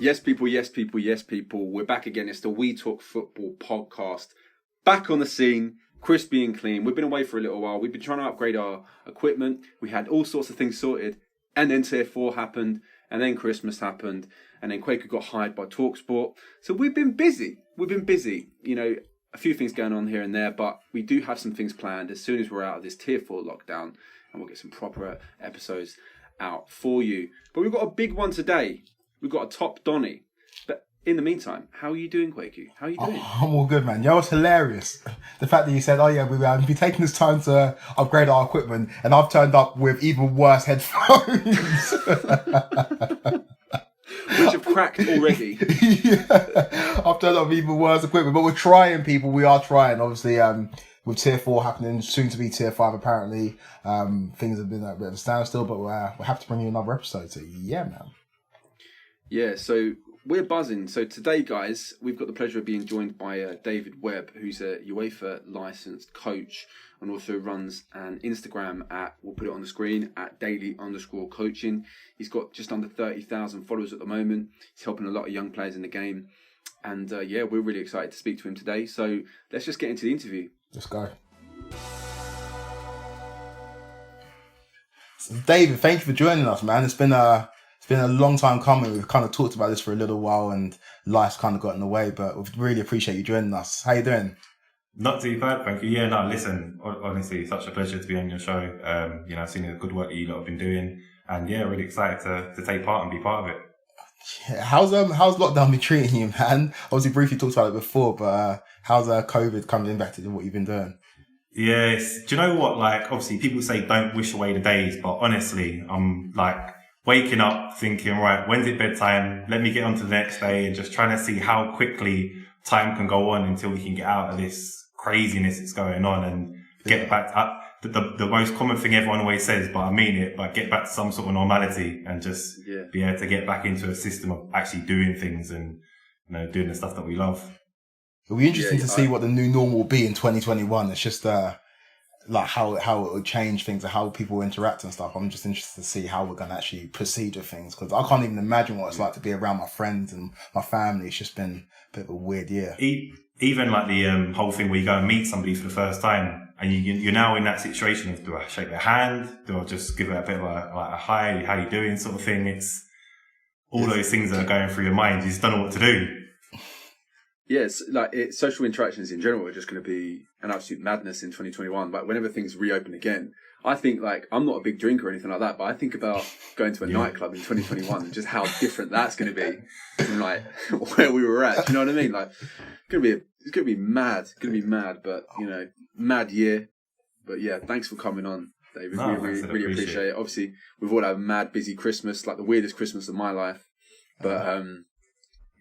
Yes, people, yes, people, yes, people. We're back again. It's the We Talk Football podcast. Back on the scene, crispy and clean. We've been away for a little while. We've been trying to upgrade our equipment. We had all sorts of things sorted. And then Tier 4 happened. And then Christmas happened. And then Quaker got hired by TalkSport. So we've been busy. You know, a few things going on here and there. But we do have some things planned as soon as we're out of this Tier 4 lockdown. And we'll get some proper episodes out for you. But we've got a big one today. We've got a top Donny. But in the meantime, how are you doing, Quaku? How are you doing? Oh, I'm all good, man. You know what's hilarious? The fact that you said, we've been taking this time to upgrade our equipment, and I've turned up with even worse headphones. Which have cracked already. Yeah, I've turned up with even worse equipment. But we're trying, people. We are trying. Obviously, with Tier 4 happening, soon to be Tier 5 apparently, things have been at a bit of a standstill, but we'll have to bring you another episode. So, yeah, man. Yeah, so we're buzzing. So today, guys, we've got the pleasure of being joined by David Webb, who's a UEFA licensed coach and also runs an Instagram we'll put it on the screen, at daily_coaching. He's got just under 30,000 followers at the moment. He's helping a lot of young players in the game. And we're really excited to speak to him today. So let's just get into the interview. Let's go. So David, thank you for joining us, man. It's been a long time coming. We've kind of talked about this for a little while and life's kind of got in the way, but we really appreciate you joining us. How you doing? Not too bad, thank you. Yeah, no, listen, honestly, it's such a pleasure to be on your show. I've seen the good work that you lot have been doing, and yeah, really excited to take part and be part of it. Yeah, how's lockdown been treating you, man? Obviously, briefly talked about it before, but how's COVID kind of impacted what you've been doing? Yes, do you know what? Like, obviously, people say don't wish away the days, but honestly, I'm like waking up thinking, right, when's it bedtime? Let me get on to the next day, and just trying to see how quickly time can go on until we can get out of this craziness that's going on and get back to the most common thing everyone always says, but I mean it, but get back to some sort of normality and just be able to get back into a system of actually doing things and, you know, doing the stuff that we love. It'll be interesting to see what the new normal will be in 2021. It's just like how it will change things and how people interact and stuff. I'm just interested to see how we're going to actually proceed with things, because I can't even imagine what it's like to be around my friends and my family. It's just been a bit of a weird year. Even like the whole thing where you go and meet somebody for the first time and you're now in that situation of, do I shake their hand? Do I just give it a bit of a hi, how you doing sort of thing? It's all those things that are going through your mind. You just don't know what to do. Yes, social interactions in general are just going to be an absolute madness in 2021. Like, whenever things reopen again, I think, like, I'm not a big drinker or anything like that, but I think about going to a nightclub in 2021 and just how different that's going to be from, like, where we were at. Do you know what I mean? Like, it's going to be mad. It's going to be mad, but, you know, mad year. But yeah, thanks for coming on, David. No, we really appreciate it. Obviously, we've all had a mad busy Christmas, like the weirdest Christmas of my life. But,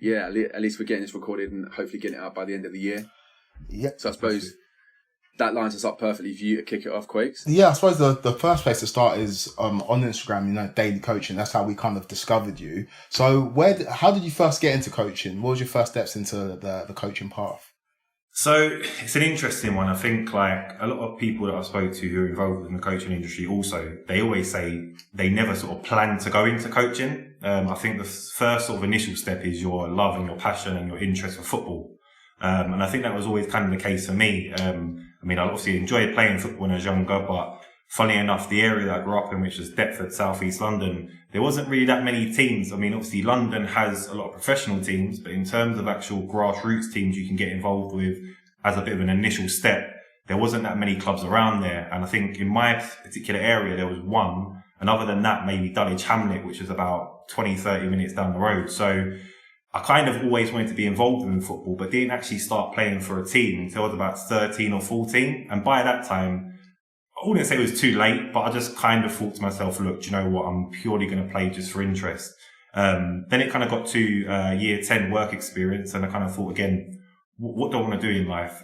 at least we're getting this recorded and hopefully getting it out by the end of the year. Yeah. So I suppose that lines us up perfectly for you to kick it off, Quakes. Yeah, I suppose the first place to start is on Instagram, you know, daily coaching. That's how we kind of discovered you. So how did you first get into coaching? What was your first steps into the coaching path? So it's an interesting one. I think like a lot of people that I spoke to who are involved in the coaching industry also, they always say they never sort of plan to go into coaching. I think the first sort of initial step is your love and your passion and your interest for football. And I think that was always kind of the case for me. I obviously enjoyed playing football when I was younger, but funny enough, the area that I grew up in, which was Deptford, South East London, there wasn't really that many teams. I mean, obviously London has a lot of professional teams, but in terms of actual grassroots teams you can get involved with as a bit of an initial step, there wasn't that many clubs around there. And I think in my particular area, there was one. And other than that, maybe Dulwich Hamlet, which is about 20, 30 minutes down the road. So I kind of always wanted to be involved in football, but didn't actually start playing for a team until I was about 13 or 14. And by that time, I wouldn't say it was too late, but I just kind of thought to myself, look, do you know what? I'm purely going to play just for interest. Then it kind of got to year 10 work experience, and I kind of thought again, what do I want to do in life?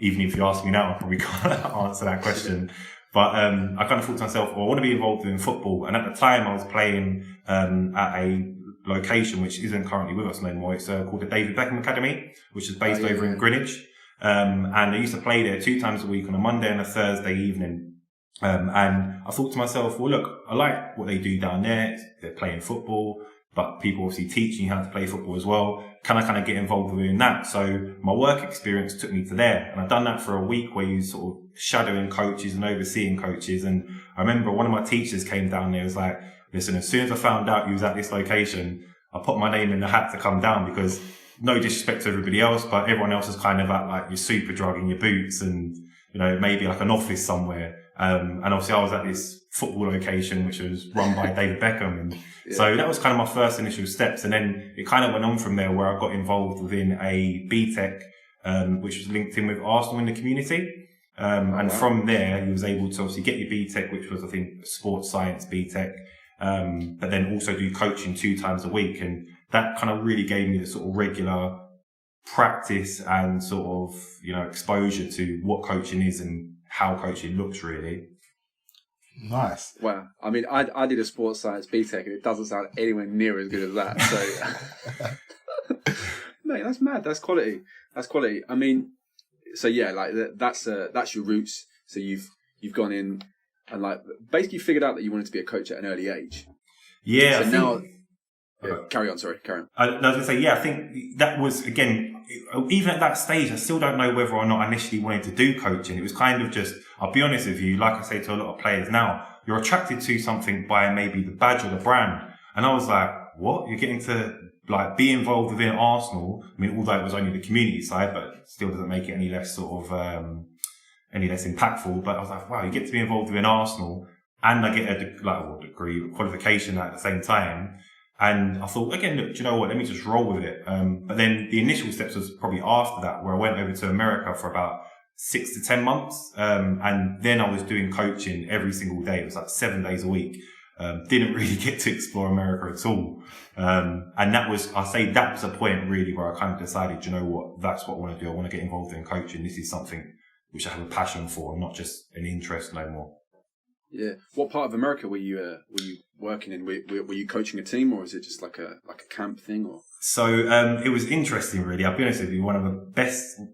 Even if you ask me now, I probably can't answer that question. But I kind of thought to myself, well, I want to be involved in football. And at the time, I was playing at a location which isn't currently with us no more. It's called the David Beckham Academy, which is based over in Greenwich. And I used to play there 2 times a week on a Monday and a Thursday evening. And I thought to myself, well, look, I like what they do down there. They're playing football. but people obviously teaching you how to play football as well. Can I kind of get involved within that? So my work experience took me to there, and I've done that for a week where you sort of shadowing coaches and overseeing coaches. And I remember one of my teachers came down there and was like, listen, as soon as I found out you was at this location, I put my name in the hat to come down, because no disrespect to everybody else, but everyone else is kind of at like your super drug in your boots and, you know, maybe like an office somewhere. And obviously I was at this football location, which was run by David Beckham. And so that was kind of my first initial steps. And then it kind of went on from there, where I got involved within a BTEC, which was linked in with Arsenal in the community. And from there, you was able to obviously get your BTEC, which was, I think, sports science BTEC, but then also do coaching 2 times a week. And that kind of really gave me the sort of regular practice and sort of, you know, exposure to what coaching is and how coaching looks, really. Nice. Wow. I mean, I did a sports science BTEC, and it doesn't sound anywhere near as good as that. So, mate, that's mad. That's quality. That's quality. I mean, so yeah, like that's your roots. So you've gone in and like basically figured out that you wanted to be a coach at an early age. Yeah. So now, carry on. Sorry, carry on. I was going to say, yeah, I think that was, again, even at that stage, I still don't know whether or not I initially wanted to do coaching. It was kind of just, I'll be honest with you, like I say to a lot of players now, you're attracted to something by maybe the badge or the brand. And I was like, what? You're getting to like be involved within Arsenal? I mean, although it was only the community side, but it still doesn't make it any less sort of, any less impactful. But I was like, wow, you get to be involved within Arsenal, and I get a degree, qualification at the same time. And I thought, again, look, do you know what? Let me just roll with it. But then the initial steps was probably after that, where I went over to America for about 6 to 10 months. And then I was doing coaching every single day. It was like 7 days a week. Didn't really get to explore America at all. And that was a point really where I kind of decided, do you know what? That's what I want to do. I want to get involved in coaching. This is something which I have a passion for, not just an interest no more. Yeah. What part of America were you working in? Were you coaching a team, or was it just like a camp thing? Or so it was interesting, really. I'll be honest with you. One of the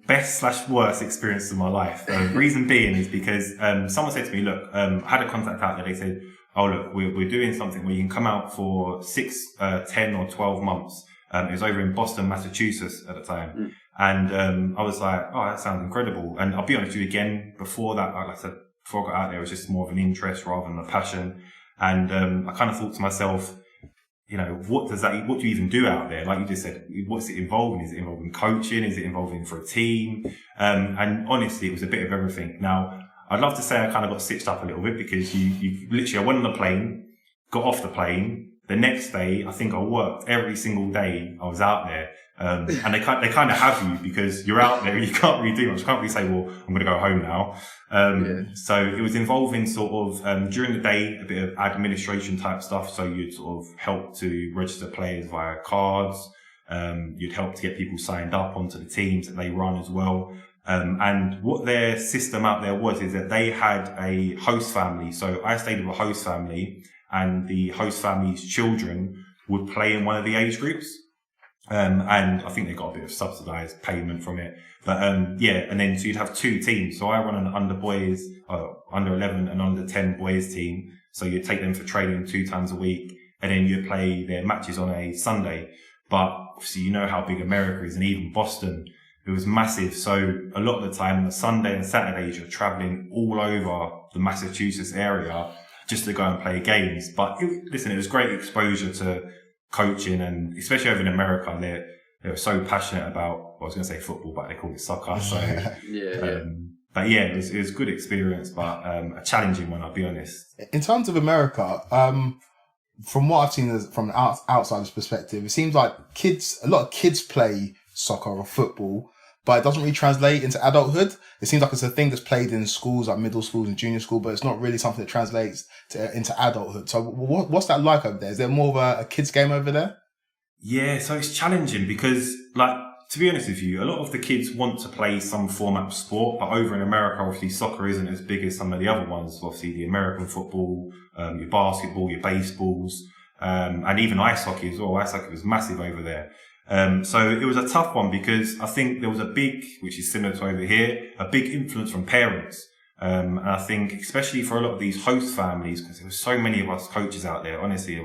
best/worst experiences of my life. Reason being is because someone said to me, "Look, I had a contact out there. They said, oh look, we're doing something where you can come out for 6, 10, or 12 months." It was over in Boston, Massachusetts at the time, and I was like, "Oh, that sounds incredible." And I'll be honest with you again. Before that, like I said, before I got out there, it was just more of an interest rather than a passion. And I kind of thought to myself, you know, what do you even do out there? Like you just said, what's it involving? Is it involving coaching? Is it involving for a team? And honestly, it was a bit of everything. Now, I'd love to say I kind of got stitched up a little bit, because you literally, I went on the plane, got off the plane. The next day, I think I worked every single day I was out there. And they kind of have you, because you're out there, you can't really do much. You can't really say, well, I'm going to go home now. So it was involving sort of, during the day, a bit of administration type stuff. So you'd sort of help to register players via cards. You'd help to get people signed up onto the teams that they run as well. And what their system out there is that they had a host family. So I stayed with a host family, and the host family's children would play in one of the age groups. And I think they got a bit of subsidized payment from it. But, and then so you'd have 2 teams. So I run an under 11 and under 10 boys team. So you'd take them for training 2 times a week, and then you'd play their matches on a Sunday. But obviously, you know how big America is, and even Boston, it was massive. So a lot of the time, on Sunday and Saturdays, you're traveling all over the Massachusetts area just to go and play games. But it was great exposure to coaching, and especially over in America, they were so passionate about, well, I was going to say football, but they call it soccer. So, but yeah, it was a good experience, but a challenging one, I'll be honest. In terms of America, from what I've seen from an outsider's perspective, it seems like a lot of kids play soccer or football, but it doesn't really translate into adulthood. It seems like it's a thing that's played in schools, like middle schools and junior school, but it's not really something that translates into adulthood. So what's that like over there? Is there more of a kids game over there? Yeah, so it's challenging because, like, to be honest with you, a lot of the kids want to play some format of sport, but over in America, obviously, soccer isn't as big as some of the other ones. Obviously, the American football, your basketball, your baseballs, and even ice hockey as well. Ice hockey was massive over there. So it was a tough one because I think there was a big, which is similar to over here, a big influence from parents. And I think especially for a lot of these host families, because there were so many of us coaches out there, honestly,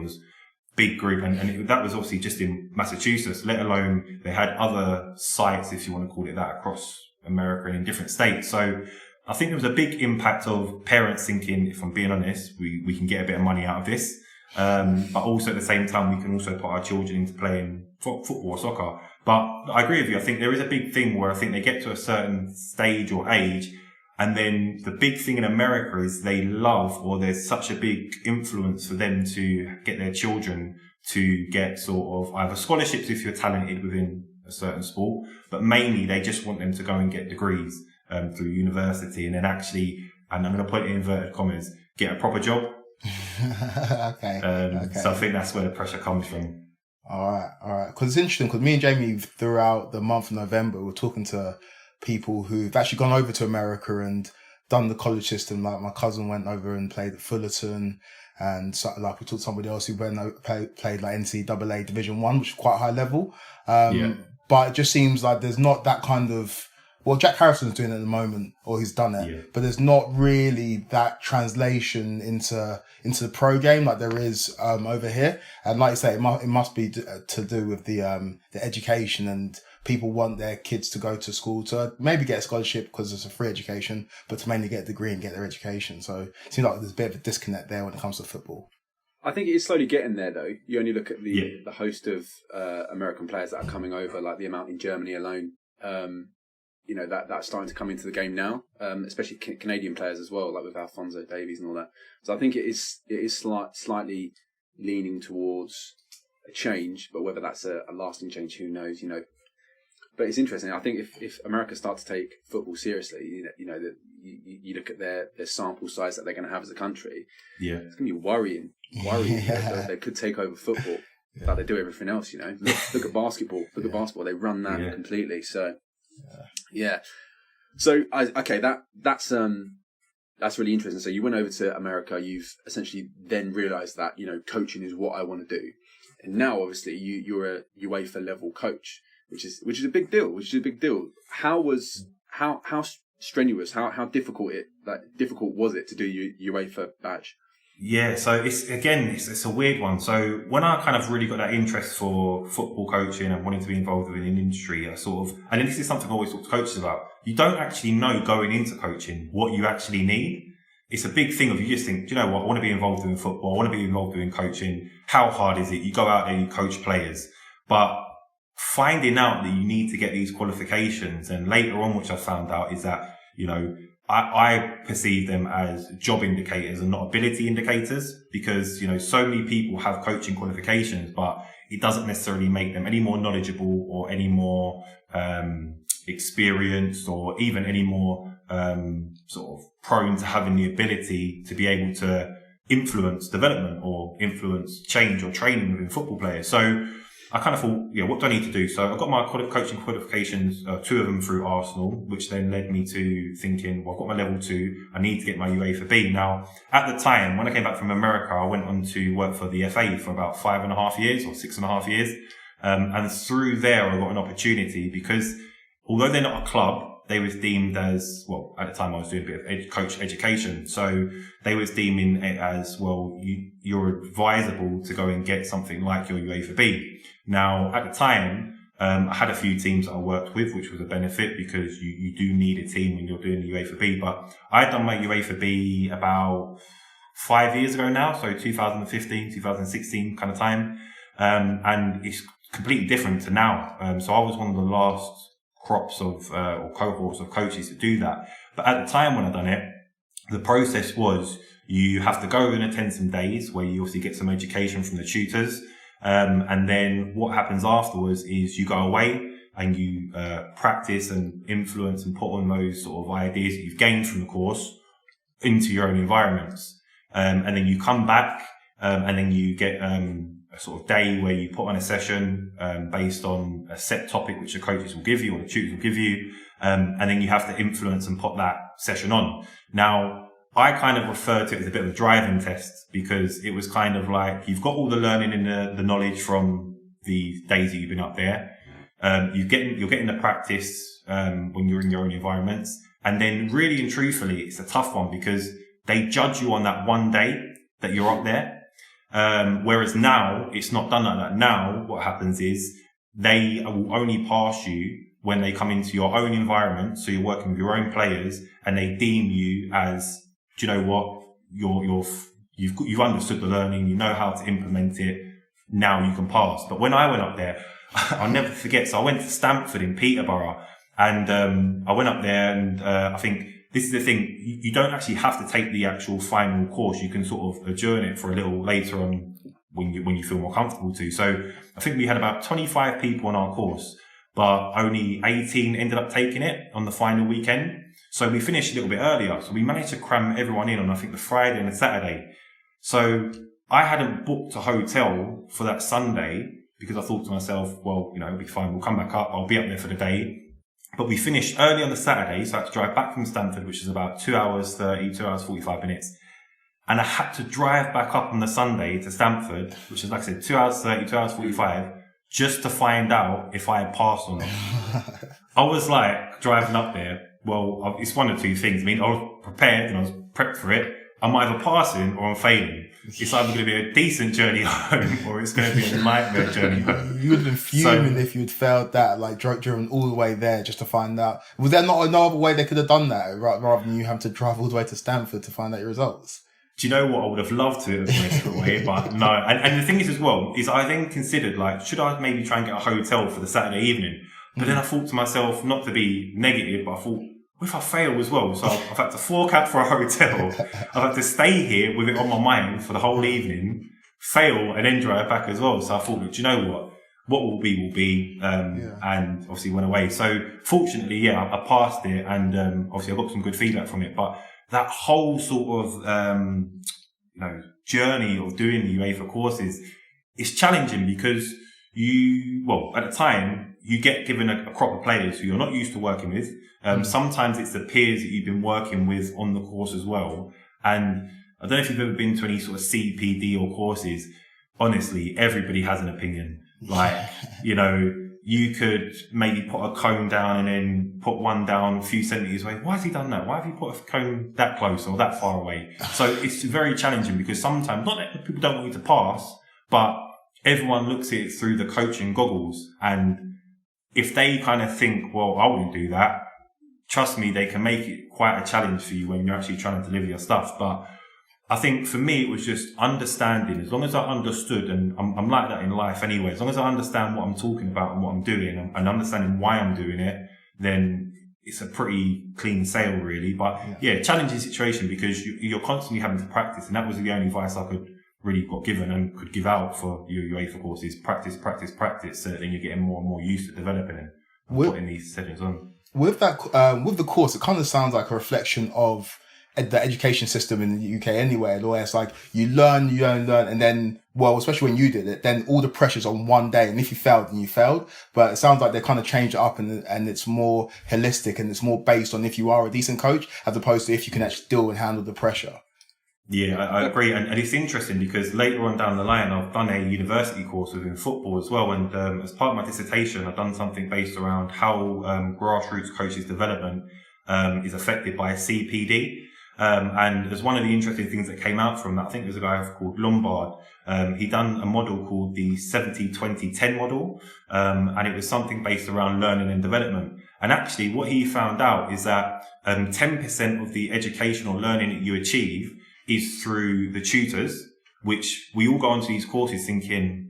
big group, and that was obviously just in Massachusetts, let alone they had other sites, if you want to call it that, across America and in different states. So I think there was a big impact of parents thinking, if I'm being honest, we can get a bit of money out of this. But also at the same time, we can also put our children into playing football or soccer. But I agree with you. I think there is a big thing where I think they get to a certain stage or age, and then the big thing in America is they love, or there's such a big influence for them to get their children to get sort of either scholarships if you're talented within a certain sport, but mainly they just want them to go and get degrees through university, and then actually, and I'm going to put it in inverted commas, get a proper job. Okay. So I think that's where the pressure comes from. All right. Because it's interesting, because me and Jamie, throughout the month of November, we're talking to people who've actually gone over to America and done the college system. Like my cousin went over and played at Fullerton, and so, like we talked to somebody else who went played like NCAA Division 1, which is quite high level. But it just seems like there's not that kind of, well, Jack Harrison's doing it at the moment, or he's done it, but there's not really that translation into the pro game like there is over here. And like you say, it must be to do with the education, and people want their kids to go to school to maybe get a scholarship because it's a free education, but to mainly get a degree and get their education. So it seems like there's a bit of a disconnect there when it comes to football. I think it is slowly getting there, though. You only look at the host of American players that are coming over, like the amount in Germany alone. You know, that's starting to come into the game now, especially Canadian players as well, like with Alphonso Davies and all that. So I think it is slightly leaning towards a change, but whether that's a lasting change, who knows, you know. But it's interesting. I think if America starts to take football seriously, you know that you look at their sample size that they're going to have as a country. Yeah, it's going to be worrying. That they could take over football, like they do everything else. You know, look at basketball. Look at basketball. They run that completely. So, So that's really interesting. So you went over to America. You've essentially then realised that, you know, coaching is what I want to do, and now obviously you're a UEFA level coach. Which is a big deal. How strenuous? How difficult was it to do your UEFA badge? Yeah, so it's a weird one. So when I kind of really got that interest for football coaching and wanting to be involved within an industry, I sort of, and this is something I always talk to coaches about. You don't actually know going into coaching what you actually need. It's a big thing of, you just think, do you know what? I want to be involved in football. I want to be involved in coaching. How hard is it? You go out there, you coach players, but finding out that you need to get these qualifications, and later on, which I found out, is that, you know, I perceive them as job indicators and not ability indicators, because, you know, so many people have coaching qualifications, but it doesn't necessarily make them any more knowledgeable or any more experienced, or even any more sort of prone to having the ability to be able to influence development or influence change or training within football players. So I kind of thought, what do I need to do? So I got my coaching qualifications, 2 of them through Arsenal, which then led me to thinking, well, I've got my level 2. I need to get my UEFA B. Now, at the time, when I came back from America, I went on to work for the FA for about 5.5 years or 6.5 years. And through there, I got an opportunity, because although they're not a club, they was deemed as, well, at the time I was doing a bit of coach education. So they was deeming it as, well, you're advisable to go and get something like your UEFA B. Now, at the time, I had a few teams that I worked with, which was a benefit, because you do need a team when you're doing the UEFA B. But I had done my UEFA B about 5 years ago now, so 2015, 2016 kind of time. And it's completely different to now. So I was one of the last crops of, or cohorts of coaches to do that. But at the time when I done it, the process was, you have to go and attend some days where you obviously get some education from the tutors. And then what happens afterwards is you go away and you practice and influence and put on those sort of ideas that you've gained from the course into your own environments. And then you come back, and then you get a sort of day where you put on a session based on a set topic which the coaches will give you or the tutors will give you. And then you have to influence and put that session on. Now, I kind of refer to it as a bit of a driving test, because it was kind of like, you've got all the learning and the knowledge from the days that you've been up there. You're getting the practice when you're in your own environments. And then really and truthfully, it's a tough one, because they judge you on that one day that you're up there. Whereas now it's not done like that. Now what happens is they will only pass you when they come into your own environment. So you're working with your own players and they deem you as, do you know what? You've understood the learning. You know how to implement it. Now you can pass. But when I went up there, I'll never forget. So I went to Stamford in Peterborough and, I went up there and, I think this is the thing. You don't actually have to take the actual final course. You can sort of adjourn it for a little later on when you feel more comfortable to. So I think we had about 25 people on our course, but only 18 ended up taking it on the final weekend. So we finished a little bit earlier. So we managed to cram everyone in on, I think, the Friday and the Saturday. So I hadn't booked a hotel for that Sunday because I thought to myself, well, it'll be fine. We'll come back up. I'll be up there for the day. But we finished early on the Saturday. So I had to drive back from Stamford, which is about 2 hours 30, 2 hours 45 minutes. And I had to drive back up on the Sunday to Stamford, which is, like I said, 2 hours 30, 2 hours 45, just to find out if I had passed or not. I was like driving up there. Well, it's one of two things. I mean, I was prepared and I was prepped for it. I'm either passing or I'm failing. It's either going to be a decent journey home or it's going to be a nightmare journey home. You would have been fuming if you'd failed that, like driven all the way there just to find out. Was there not another way they could have done that rather than you having to drive all the way to Stamford to find out your results? Do you know what? I would have loved to have gone a different way, but no. And the thing is as well, is I then considered, like, should I maybe try and get a hotel for the Saturday evening? But then I thought to myself, not to be negative, but I thought, what if I fail as well? So I've had to fork out for a hotel. I've had to stay here with it on my mind for the whole evening, fail, and then drive back as well. So I thought, do you know what? What will be, will be. And obviously went away. So fortunately, I passed it and, obviously I got some good feedback from it, but that whole sort of, journey of doing the UEFA courses is challenging because at the time, you get given a crop of players who you're not used to working with. Sometimes it's the peers that you've been working with on the course as well. And I don't know if you've ever been to any sort of CPD or courses. Honestly, everybody has an opinion. Like, you could maybe put a cone down and then put one down a few centimeters away. Why has he done that? Why have you put a cone that close or that far away? So it's very challenging because sometimes, not that people don't want you to pass, but everyone looks at it through the coaching goggles. And if they kind of think, well, I wouldn't do that, trust me, they can make it quite a challenge for you when you're actually trying to deliver your stuff. But I think for me, it was just understanding. As long as I understood, and I'm like that in life anyway, as long as I understand what I'm talking about and what I'm doing and understanding why I'm doing it, then it's a pretty clean sail, really. But challenging situation because you're constantly having to practice. And that was the only advice I could really got given and could give out for your UEFA courses. Practice, so that then you're getting more and more used to developing and putting these settings on. With the course, it kind of sounds like a reflection of the education system in the UK anyway, where it's like you learn, and then, well, especially when you did it, then all the pressure's on one day, and if you failed, then you failed. But it sounds like they kind of changed it up and it's more holistic and it's more based on if you are a decent coach as opposed to if you can actually deal and handle the pressure. Yeah, I agree. And it's interesting because later on down the line, I've done a university course within football as well. And as part of my dissertation, I've done something based around how grassroots coaches development is affected by CPD. And there's one of the interesting things that came out from that. I think there's a guy called Lombard. He done a model called the 70-20-10 model. And it was something based around learning and development. And actually what he found out is that 10% of the educational learning that you achieve is through the tutors, which we all go onto these courses thinking,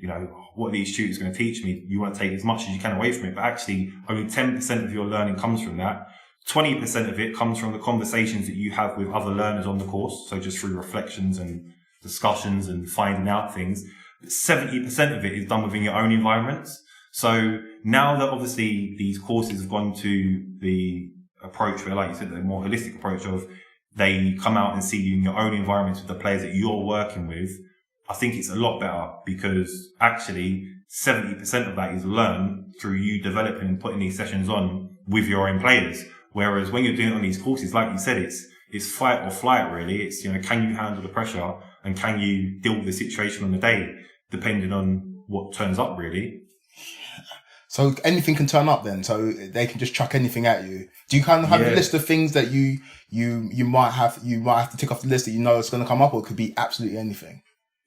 what are these tutors going to teach me? You want to take as much as you can away from it, but actually only 10% of your learning comes from that. 20% of it comes from the conversations that you have with other learners on the course. So just through reflections and discussions and finding out things. But 70% of it is done within your own environments. So now that obviously these courses have gone to the approach where, like you said, the more holistic approach of they come out and see you in your own environments with the players that you're working with, I think it's a lot better because actually 70% of that is learned through you developing and putting these sessions on with your own players. Whereas when you're doing it on these courses, like you said, it's fight or flight really. It's, can you handle the pressure and can you deal with the situation on the day, depending on what turns up really. So anything can turn up then, so they can just chuck anything at you. Do you kind of have a list of things that you might have to tick off the list that it's going to come up, or it could be absolutely anything?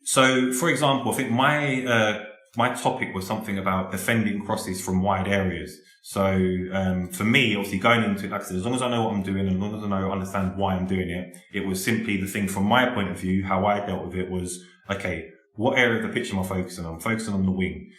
So, for example, I think my topic was something about defending crosses from wide areas. So, for me, obviously going into it, like I said, as long as I know what I'm doing, and as long as I understand why I'm doing it, it was simply the thing from my point of view, how I dealt with it was, okay, what area of the pitch am I focusing on? I'm focusing on the wing.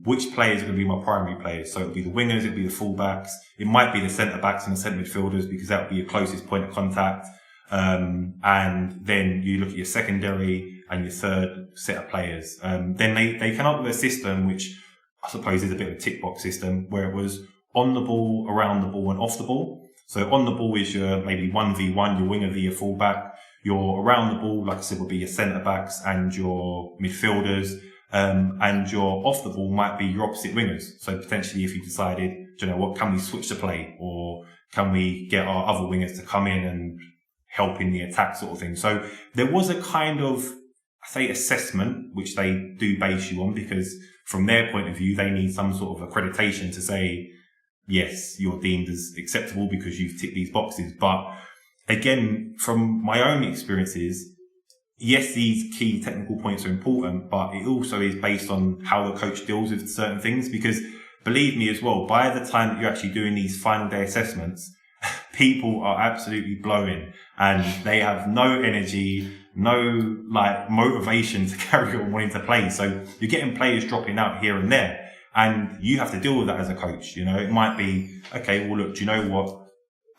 Which players are going to be my primary players? So it'll be the wingers, it'll be the fullbacks, it might be the centre backs and the centre midfielders, because that would be your closest point of contact. And then you look at your secondary and your third set of players. Then they came up with a system which I suppose is a bit of a tick box system, where it was on the ball, around the ball, and off the ball. So on the ball is your maybe 1v1, your winger v your fullback. Your around the ball, like I said, will be your centre backs and your midfielders. And your off the ball might be your opposite wingers. So potentially if you decided, do you know what, can we switch the play, or can we get our other wingers to come in and help in the attack sort of thing. So there was a kind of, I say, assessment, which they do base you on, because from their point of view, they need some sort of accreditation to say, yes, you're deemed as acceptable because you've ticked these boxes. But again, from my own experiences, yes, these key technical points are important, but it also is based on how the coach deals with certain things. Because believe me as well, by the time that you're actually doing these final day assessments, people are absolutely blowing and they have no energy, no like motivation to carry on wanting to play. So you're getting players dropping out here and there, and you have to deal with that as a coach. You know, it might be, okay, well, look, do you know what?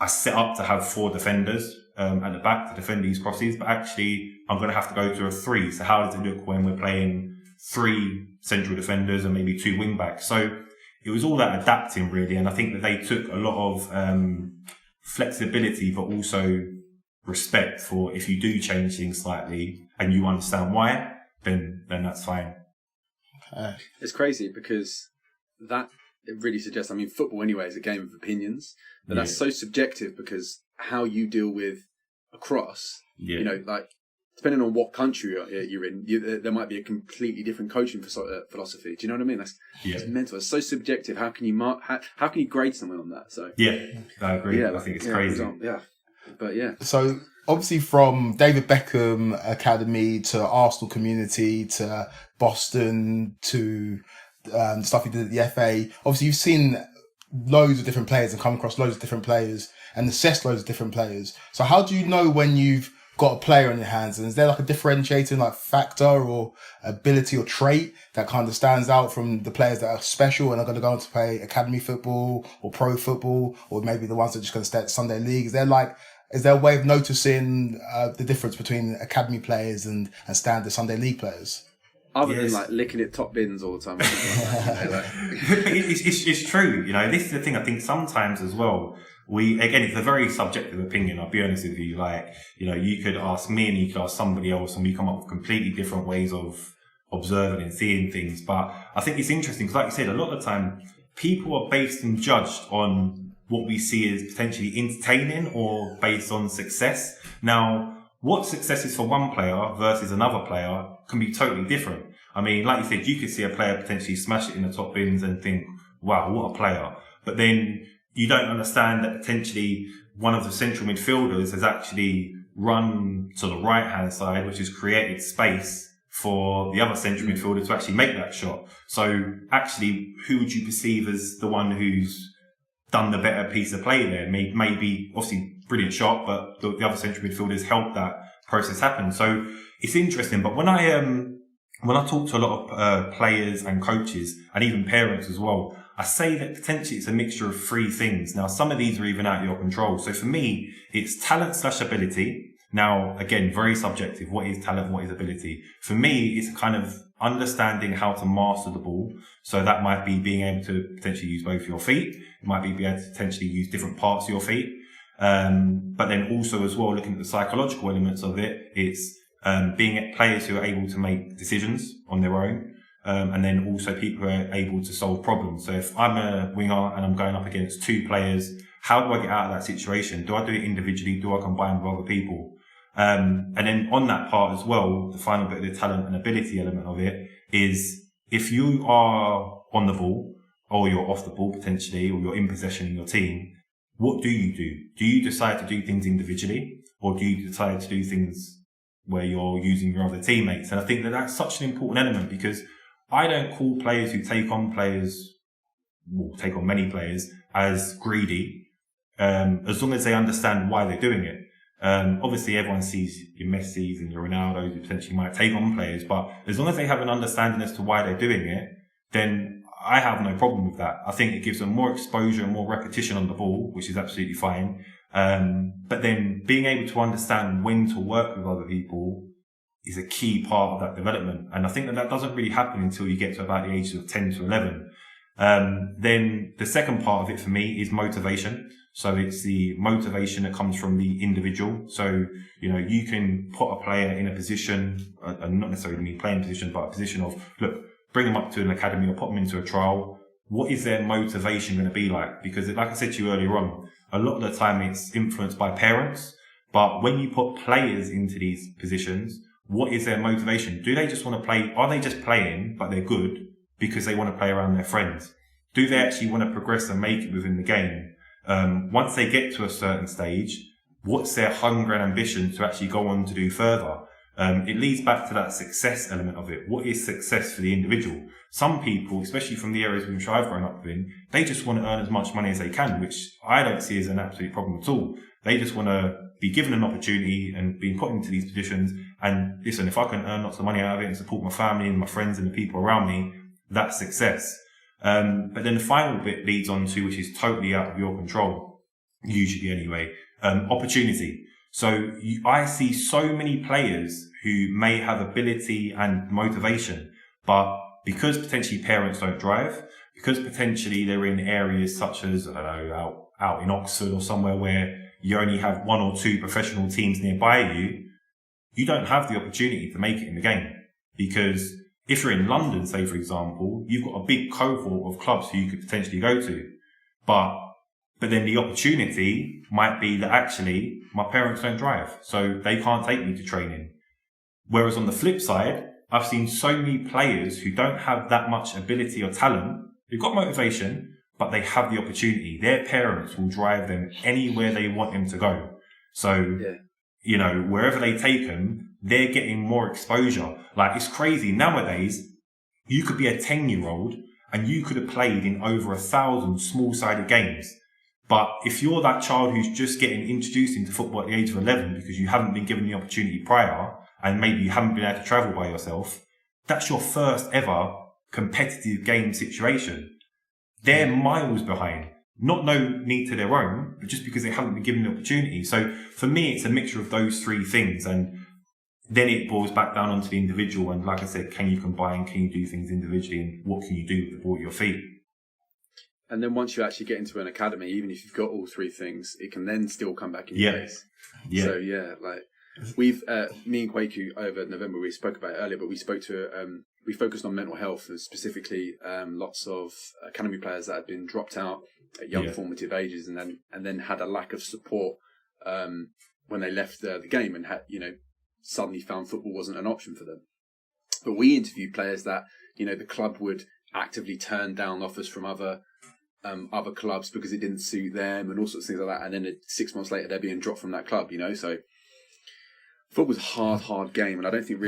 I set up to have 4 defenders at the back to defend these crosses, but actually I'm going to have to go to a 3. So how does it look when we're playing 3 central defenders and maybe 2 wing backs? So it was all that adapting really. And I think that they took a lot of flexibility, but also respect for, if you do change things slightly and you understand why, then that's fine. It's crazy because that it really suggests, I mean, football anyway is a game of opinions, but that's so subjective, because how you deal with a cross, you know, like depending on what country you're in, there might be a completely different coaching philosophy. Do you know what I mean? It's mental. It's so subjective. How can you how can you grade someone on that? So I agree. I think it's crazy. So obviously, from David Beckham Academy to Arsenal Community to Boston to stuff you did at the FA, obviously you've seen loads of different players and come across loads of different players and assessed loads of different players. So how do you know when you've got a player on your hands, and is there like a differentiating like factor or ability or trait that kind of stands out from the players that are special and are going to go on to play academy football or pro football, or maybe the ones that are just going to stay at Sunday League? Is there a way of noticing the difference between academy players and standard Sunday League players? Other than like licking at top bins all the time. It's true. You know, this is the thing. I think sometimes as well, it's a very subjective opinion. I'll be honest with you. Like, you know, you could ask me and you could ask somebody else, and we come up with completely different ways of observing and seeing things. But I think it's interesting because, like you said, a lot of the time people are based and judged on what we see as potentially entertaining or based on success. Now, what success is for one player versus another player can be totally different. I mean, like you said, you could see a player potentially smash it in the top bins and think, wow, what a player. But then you don't understand that potentially one of the central midfielders has actually run to the right-hand side, which has created space for the other central midfielder to actually make that shot. So actually, who would you perceive as the one who's done the better piece of play there? Maybe, obviously, brilliant shot, but the other central midfielders helped that process happen. So it's interesting. But when I talk to a lot of players and coaches and even parents as well, I say that potentially it's a mixture of 3 things. Now, some of these are even out of your control. So for me, it's talent/ability. Now, again, very subjective. What is talent? What is ability? For me, it's kind of understanding how to master the ball. So that might be being able to potentially use both your feet. It might be able to potentially use different parts of your feet. But then also as well, looking at the psychological elements of it, it's being players who are able to make decisions on their own. And then also people who are able to solve problems. So if I'm a winger and I'm going up against 2 players, how do I get out of that situation? Do I do it individually? Do I combine with other people? And then on that part as well, the final bit of the talent and ability element of it is, if you are on the ball or you're off the ball potentially, or you're in possession in your team, what do? Do you decide to do things individually, or do you decide to do things where you're using your other teammates. And I think that that's such an important element, because I don't call players who take on many players as greedy, as long as they understand why they're doing it. Obviously everyone sees your Messi's and your Ronaldo's who potentially might take on players, but as long as they have an understanding as to why they're doing it, then I have no problem with that. I think it gives them more exposure and more repetition on the ball, which is absolutely fine. But then being able to understand when to work with other people is a key part of that development. And I think that doesn't really happen until you get to about the ages of 10 to 11. Then the second part of it for me is motivation. So it's the motivation that comes from the individual. So, you can put a player in a position, not necessarily mean playing position, but a position of, look, bring them up to an academy or put them into a trial. What is their motivation going to be like? Because like I said to you earlier on, a lot of the time it's influenced by parents. But when you put players into these positions, what is their motivation? Do they just want to play? Are they just playing, but they're good because they want to play around their friends? Do they actually want to progress and make it within the game? Once they get to a certain stage, what's their hunger and ambition to actually go on to do further? It leads back to that success element of it. What is success for the individual? Some people, especially from the areas which I've grown up in, they just want to earn as much money as they can, which I don't see as an absolute problem at all. They just want to be given an opportunity and being put into these positions. And listen, if I can earn lots of money out of it and support my family and my friends and the people around me, that's success. But then the final bit leads on to, which is totally out of your control, usually anyway, opportunity. So I see so many players who may have ability and motivation, but because potentially parents don't drive, because potentially they're in areas such as, I don't know, out in Oxford or somewhere where you only have 1 or 2 professional teams nearby you don't have the opportunity to make it in the game. Because if you're in London, say for example, you've got a big cohort of clubs who you could potentially go to. But then the opportunity might be that actually my parents don't drive, so they can't take me to training. Whereas on the flip side, I've seen so many players who don't have that much ability or talent. They've got motivation, but they have the opportunity. Their parents will drive them anywhere they want them to go. So, wherever they take them, they're getting more exposure. Like, it's crazy. Nowadays, you could be a 10-year-old and you could have played in over 1,000 small-sided games. But if you're that child who's just getting introduced into football at the age of 11 because you haven't been given the opportunity prior, and maybe you haven't been able to travel by yourself, that's your first ever competitive game situation. They're miles behind. Not no need to their own, but just because they haven't been given the opportunity. So for me, it's a mixture of those 3 things. And then it boils back down onto the individual. And like I said, can you combine? Can you do things individually? And what can you do with the ball at your feet? And then once you actually get into an academy, even if you've got all 3 things, it can then still come back in your face. Yeah. So we've, me and Kwaku over November, we spoke about it earlier, but we spoke to, we focused on mental health and specifically, lots of academy players that had been dropped out at young formative ages and then had a lack of support, when they left the game and had, suddenly found football wasn't an option for them. But we interviewed players that, the club would actively turn down offers from other clubs because it didn't suit them and all sorts of things like that. And then 6 months later, they're being dropped from that club, so football's a hard game. And I don't think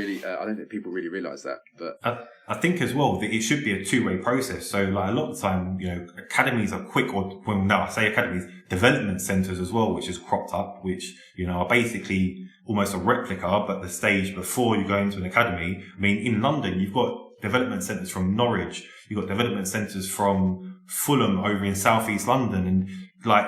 people really realise that. But I think as well that it should be a 2-way process. So like a lot of the time, academies are quick, or I say academies, development centres as well, which has cropped up, which, are basically almost a replica, but the stage before you go into an academy. I mean, in London, you've got development centres from Norwich, you've got development centres from Fulham over in southeast London, and like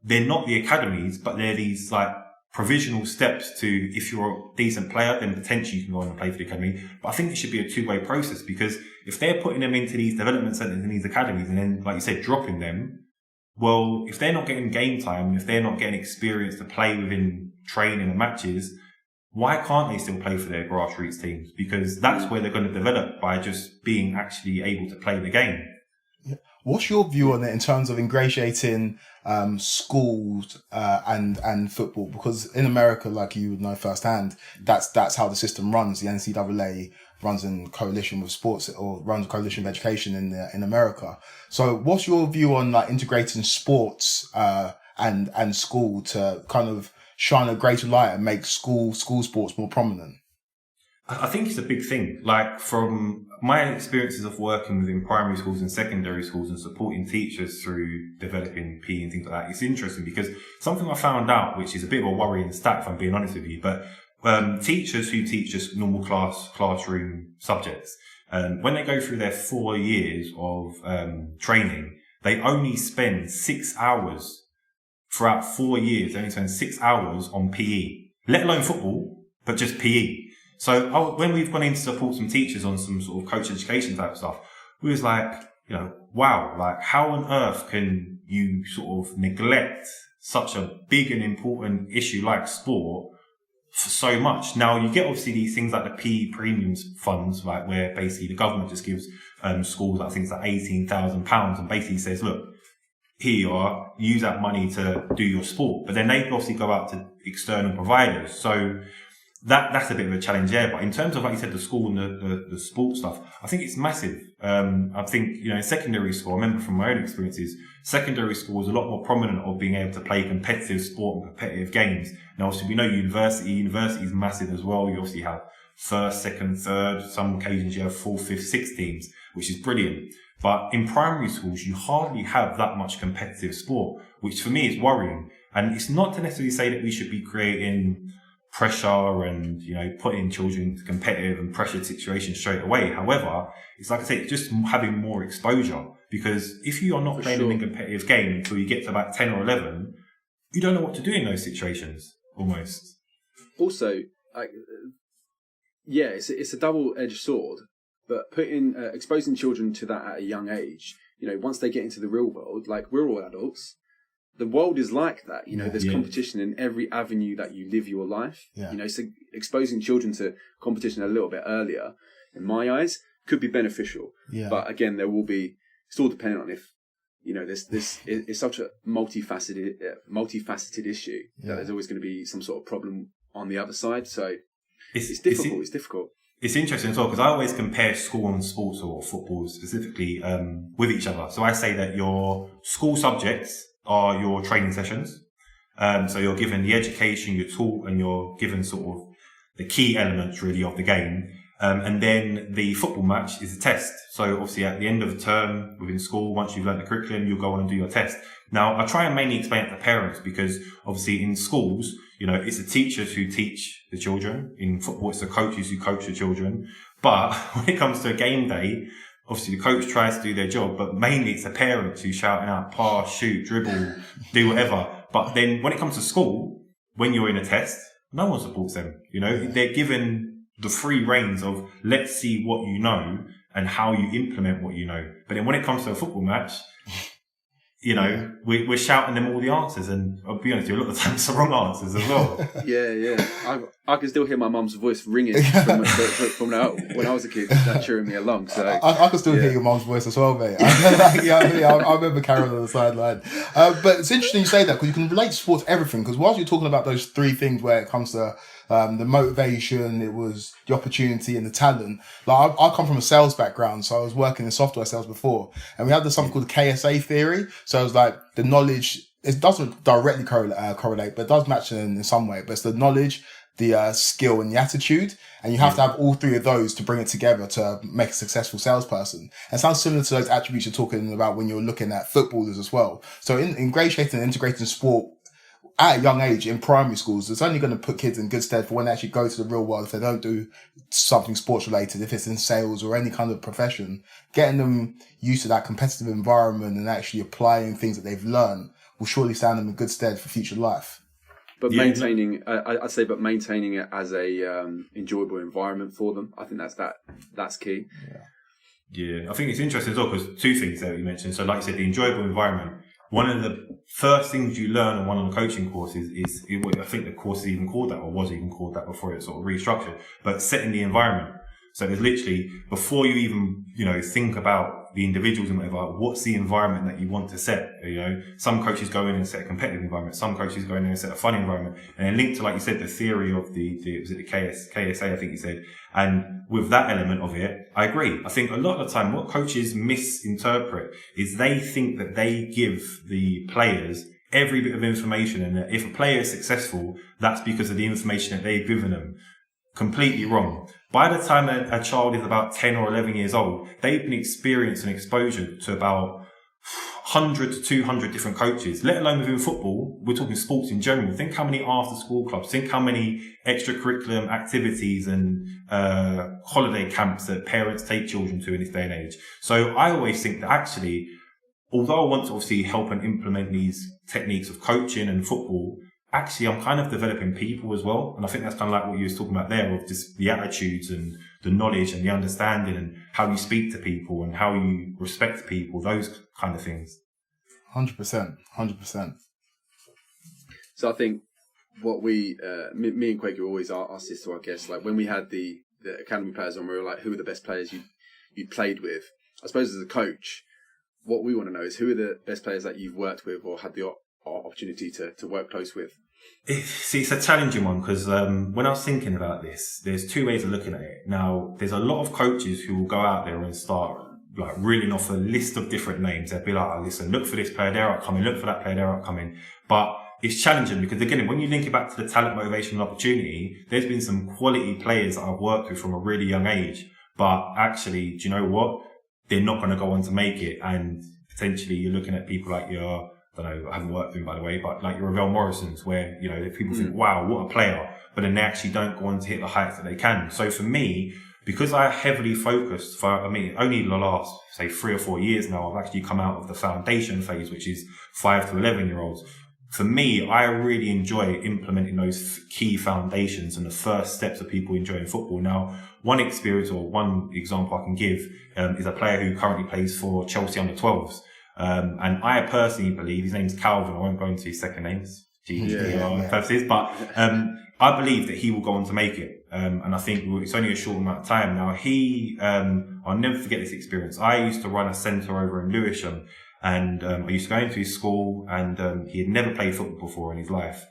they're not the academies, but they're these like provisional steps to, if you're a decent player, then potentially you can go on and play for the academy. But I think it should be a 2-way process, because if they're putting them into these development centres and these academies and then, like you said, dropping them, well, if they're not getting game time, if they're not getting experience to play within training and matches, why can't they still play for their grassroots teams? Because that's where they're going to develop, by just being actually able to play the game. What's your view on it in terms of ingratiating schools and football? Because in America, like you would know firsthand, that's how the system runs. The NCAA runs in coalition with sports, or runs a coalition of education in America. So what's your view on like integrating sports and school to kind of shine a greater light and make school sports more prominent? I think it's a big thing. Like, from my experiences of working within primary schools and secondary schools and supporting teachers through developing PE and things like that, it's interesting because something I found out, which is a bit of a worrying stat if I'm being honest with you, but teachers who teach just normal classroom subjects, when they go through their 4 years of training, they only spend 6 hours throughout 4 years. They only spend 6 hours on PE, let alone football, but just PE. So when we've gone in to support some teachers on some sort of coach education type stuff, we was like, wow, like how on earth can you sort of neglect such a big and important issue like sport for so much? Now, you get obviously these things like the PE premiums funds, like where basically the government just gives schools, I think it's like £18,000 and basically says, look, here you are, use that money to do your sport. But then they obviously go out to external providers. So that's a bit of a challenge there. But in terms of, like you said, the school and the sports stuff, I think it's massive. I think, in secondary school, I remember from my own experiences, secondary school was a lot more prominent of being able to play competitive sport and competitive games. Now, obviously, we know university is massive as well. You obviously have first, second, third. Some occasions you have fourth, fifth, sixth teams, which is brilliant. But in primary schools, you hardly have that much competitive sport, which for me is worrying. And it's not to necessarily say that we should be creating pressure and, putting children into competitive and pressured situations straight away. However, it's like I say, just having more exposure, because if you are not playing in a competitive game until you get to about 10 or 11, you don't know what to do in those situations almost. Also, it's a double-edged sword, but exposing children to that at a young age, once they get into the real world, like we're all adults, the world is like that. There's competition in every avenue that you live your life. Yeah. So exposing children to competition a little bit earlier, in my eyes, could be beneficial. Yeah. But again, it's all dependent on if, this is such a multifaceted issue that there's always going to be some sort of problem on the other side. So it's difficult. It's difficult. It's interesting as well, because I always compare school and sports, or football specifically, with each other. So I say that your school subjects are your training sessions. So you're given the education, you're taught, and you're given sort of the key elements really of the game. And then the football match is a test. So obviously at the end of the term within school, once you've learned the curriculum, you'll go on and do your test. Now, I try and mainly explain it to parents, because obviously in schools, it's the teachers who teach the children. In football, it's the coaches who coach the children. But when it comes to a game day, obviously the coach tries to do their job, but mainly it's the parents who's shouting out, pass, shoot, dribble, do whatever. But then when it comes to school, when you're in a test, no one supports them. They're given the free reins of, let's see what you know and how you implement what you know. But then when it comes to a football match, we're shouting them all the answers, and I'll be honest with you, a lot of the time it's the wrong answers as well. Yeah. I can still hear my mum's voice ringing from when I was a kid, that cheering me along. So I can still hear your mum's voice as well, mate. I remember Carol on the sideline. But it's interesting you say that, because you can relate sport to everything. Because whilst you're talking about those three things, where it comes to the motivation, it was the opportunity and the talent. Like I come from a sales background, so I was working in software sales before, and we had something called the KSA Theory. So it was like the knowledge. It doesn't directly correlate, but it does match in some way. But it's the knowledge, the skill, and the attitude, and you have to have all three of those to bring it together to make a successful salesperson. And it sounds similar to those attributes you're talking about when you're looking at footballers as well. So ingratiating and integrating sport at a young age in primary schools, it's only going to put kids in good stead for when they actually go to the real world. If they don't do something sports related, if it's in sales or any kind of profession, getting them used to that competitive environment and actually applying things that they've learned will surely stand them in good stead for future life. But maintaining it as a enjoyable environment for them, I think that's key. Yeah, I think it's interesting as well, because two things that you mentioned. So, like you said, the enjoyable environment. One of the first things you learn on one of the coaching courses is I think the course is even called that, or was even called that before it sort of restructured, but setting the environment. So there's literally, before you even, think about the individuals and whatever, what's the environment that you want to set? Some coaches go in and set a competitive environment. Some coaches go in and set a fun environment. And then linked to, like you said, the theory of the KSA, I think you said. And with that element of it, I agree. I think a lot of the time what coaches misinterpret is they think that they give the players every bit of information, and that if a player is successful, that's because of the information that they've given them. Completely wrong. By the time a child is about 10 or 11 years old, they've been experienced and exposure to about 100 to 200 different coaches, let alone within football. We're talking sports in general. Think how many after school clubs, think how many extracurricular activities and holiday camps that parents take children to in this day and age. So I always think that actually, although I want to obviously help and implement these techniques of coaching and football, actually I'm kind of developing people as well. And I think that's kind of like what you was talking about there, of just the attitudes and the knowledge and the understanding and how you speak to people and how you respect people, those kind of things. 100%. So I think what me and Quake always ask this to our guests, like when we had the academy players on, we were like, who are the best players you played with? I suppose as a coach, what we want to know is who are the best players that you've worked with or had the opportunity to work close with? It's a challenging one because when I was thinking about this, there's two ways of looking at it. Now, there's a lot of coaches who will go out there and start like reeling off a list of different names. They'll be like, oh, listen, look for this player, they're upcoming, look for that player, they're upcoming. But it's challenging because, again, when you link it back to the talent, motivation and opportunity, there's been some quality players that I've worked with from a really young age. But actually, do you know what? They're not going to go on to make it. And potentially you're looking at people like your, I don't know, I haven't worked with him, by the way, but like your Ravel Morrisons, where, you know, people think, wow, what a player, but then they actually don't go on to hit the heights that they can. So for me, because I heavily focused only the last, say, 3 or 4 years now, I've actually come out of the foundation phase, which is 5 to 11-year-olds. For me, I really enjoy implementing those key foundations and the first steps of people enjoying football. Now, one experience or one example I can give is a player who currently plays for Chelsea under 12s. And I personally believe, his name's Calvin, I won't go into his second names, purposes, but I believe that he will go on to make it. And I think it's only a short amount of time. Now, I'll never forget this experience. I used to run a centre over in Lewisham, and I used to go into his school, and he had never played football before in his life.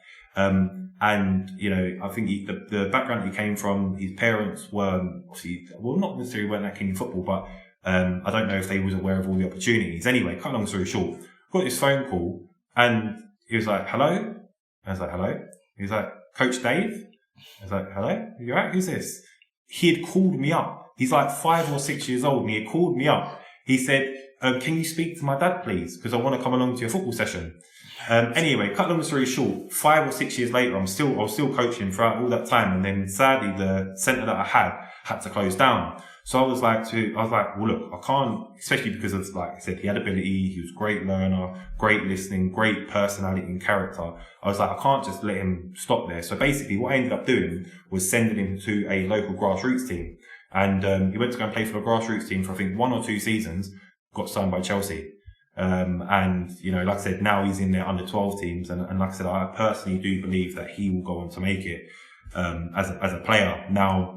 And, you know, I think the background he came from, his parents were obviously, well, not necessarily weren't that keen in football, but I don't know if they was aware of all the opportunities. Anyway, cut long story short, got this phone call and he was like, hello? I was like, hello? He was like, Coach Dave? I was like, hello? You alright? Who's this? He had called me up. He's like 5 or 6 years old and he had called me up. He said, can you speak to my dad, please? Because I want to come along to your football session. Anyway, cut long story short, 5 or 6 years later, I was still coaching throughout all that time. And then sadly, the centre that I had to close down. So I was like, well, look, I can't, especially because of, like I said, he had ability, he was a great learner, great listening, great personality and character. I was like, I can't just let him stop there. So basically what I ended up doing was sending him to a local grassroots team. And he went to go and play for the grassroots team for, I think, 1 or 2 seasons, got signed by Chelsea. And, you know, like I said, now he's in their under 12 teams. And like I said, I personally do believe that he will go on to make it, as a player. Now,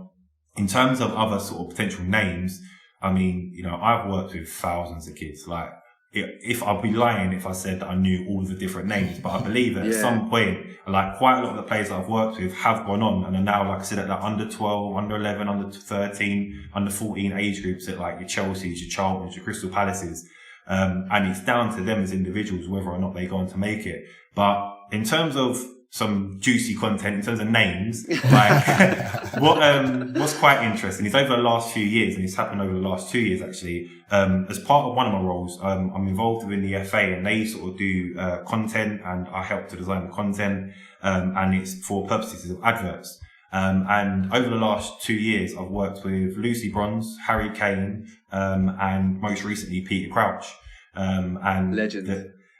in terms of other sort of potential names, I mean, you know, I've worked with thousands of kids. Like, if I'd be lying if I said that I knew all of the different names, but I believe that at some point, like quite a lot of the players that I've worked with have gone on and are now, like I said, at that under 12, under 11, under 13, under 14 age groups at like your Chelseas, your Charltons, your Crystal Palaces. And it's down to them as individuals whether or not they go on to make it. But in terms of some juicy content, in terms of names, like what's quite interesting is over the last few years, and it's happened over the last 2 years actually, as part of one of my roles, I'm involved within the FA and they sort of do content and I help to design the content, and it's for purposes of adverts. And over the last 2 years, I've worked with Lucy Bronze, Harry Kane, and most recently Peter Crouch. And legend.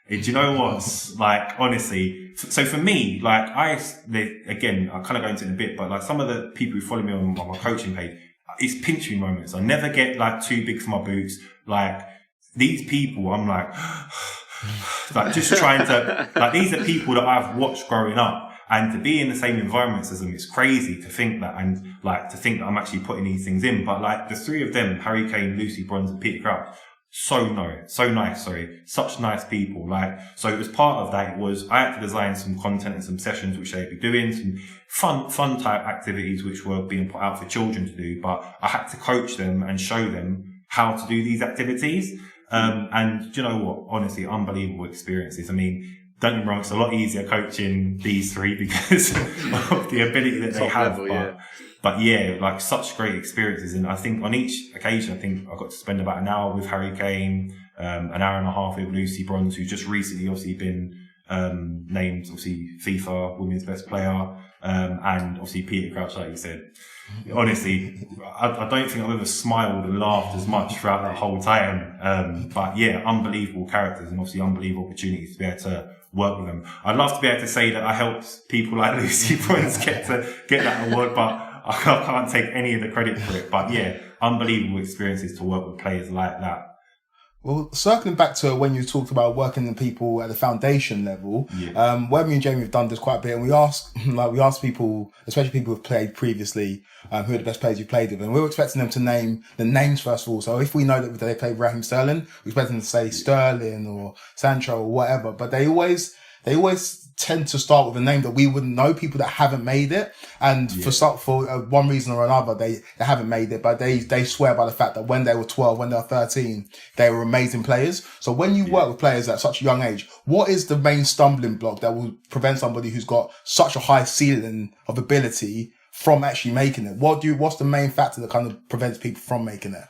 Do you know what? Like, honestly, so for me, like, again, I'll kind of go into it in a bit, but like some of the people who follow me on my coaching page, it's pinch me moments. I never get like too big for my boots. Like, these people, I'm like, like just trying to, like, these are people that I've watched growing up. And to be in the same environments as them, it's crazy to think that, and like to think that I'm actually putting these things in. But like the 3 of them, Harry Kane, Lucy Bronze, and Peter Crouch, such nice people. Like, so as part of that, I had to design some content and some sessions which they'd be doing, some fun type activities which were being put out for children to do. But I had to coach them and show them how to do these activities. And do you know what? Honestly, unbelievable experiences. I mean, don't get me wrong, it's a lot easier coaching these three because of the ability that they have. Level, but yeah, like such great experiences. And I think on each occasion, I think I got to spend about an hour with Harry Kane, an hour and a half with Lucy Bronze, who's just recently obviously been named obviously FIFA Women's Best Player, and obviously Peter Crouch, like you said. Honestly, I don't think I've ever smiled and laughed as much throughout that whole time. But yeah, unbelievable characters and obviously unbelievable opportunities to be able to work with them. I'd love to be able to say that I helped people like Lucy Bronze get that award, but I can't take any of the credit for it. But yeah, unbelievable experiences to work with players like that. Well, circling back to when you talked about working with people at the foundation level, Webb and Jamie have done this quite a bit, and we asked people, especially people who've played previously, who are the best players you've played with, and we were expecting them to name the names first of all. So if we know that they played Raheem Sterling, we expect them to say Sterling or Sancho or whatever, but they always tend to start with a name that we wouldn't know, people that haven't made it. And for one reason or another, they haven't made it, but they swear by the fact that when they were 12, when they were 13, they were amazing players. So when you work with players at such a young age, what is the main stumbling block that will prevent somebody who's got such a high ceiling of ability from actually making it? What's the main factor that kind of prevents people from making it?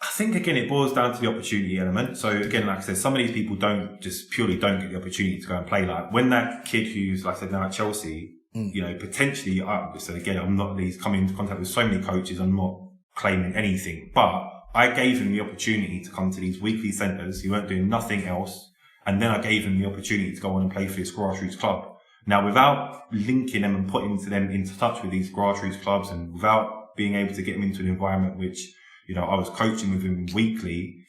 I think, again, it boils down to the opportunity element. So, again, like I said, some of these people don't get the opportunity to go and play. Like, when that kid who's, like I said, now at Chelsea, you know, potentially, so again, I'm not, he's come into contact with so many coaches, I'm not claiming anything, but I gave him the opportunity to come to these weekly centres. He weren't doing nothing else. And then I gave him the opportunity to go on and play for this grassroots club. Now, without linking them and putting them into touch with these grassroots clubs and without being able to get them into an environment which, you know, I was coaching with him weekly,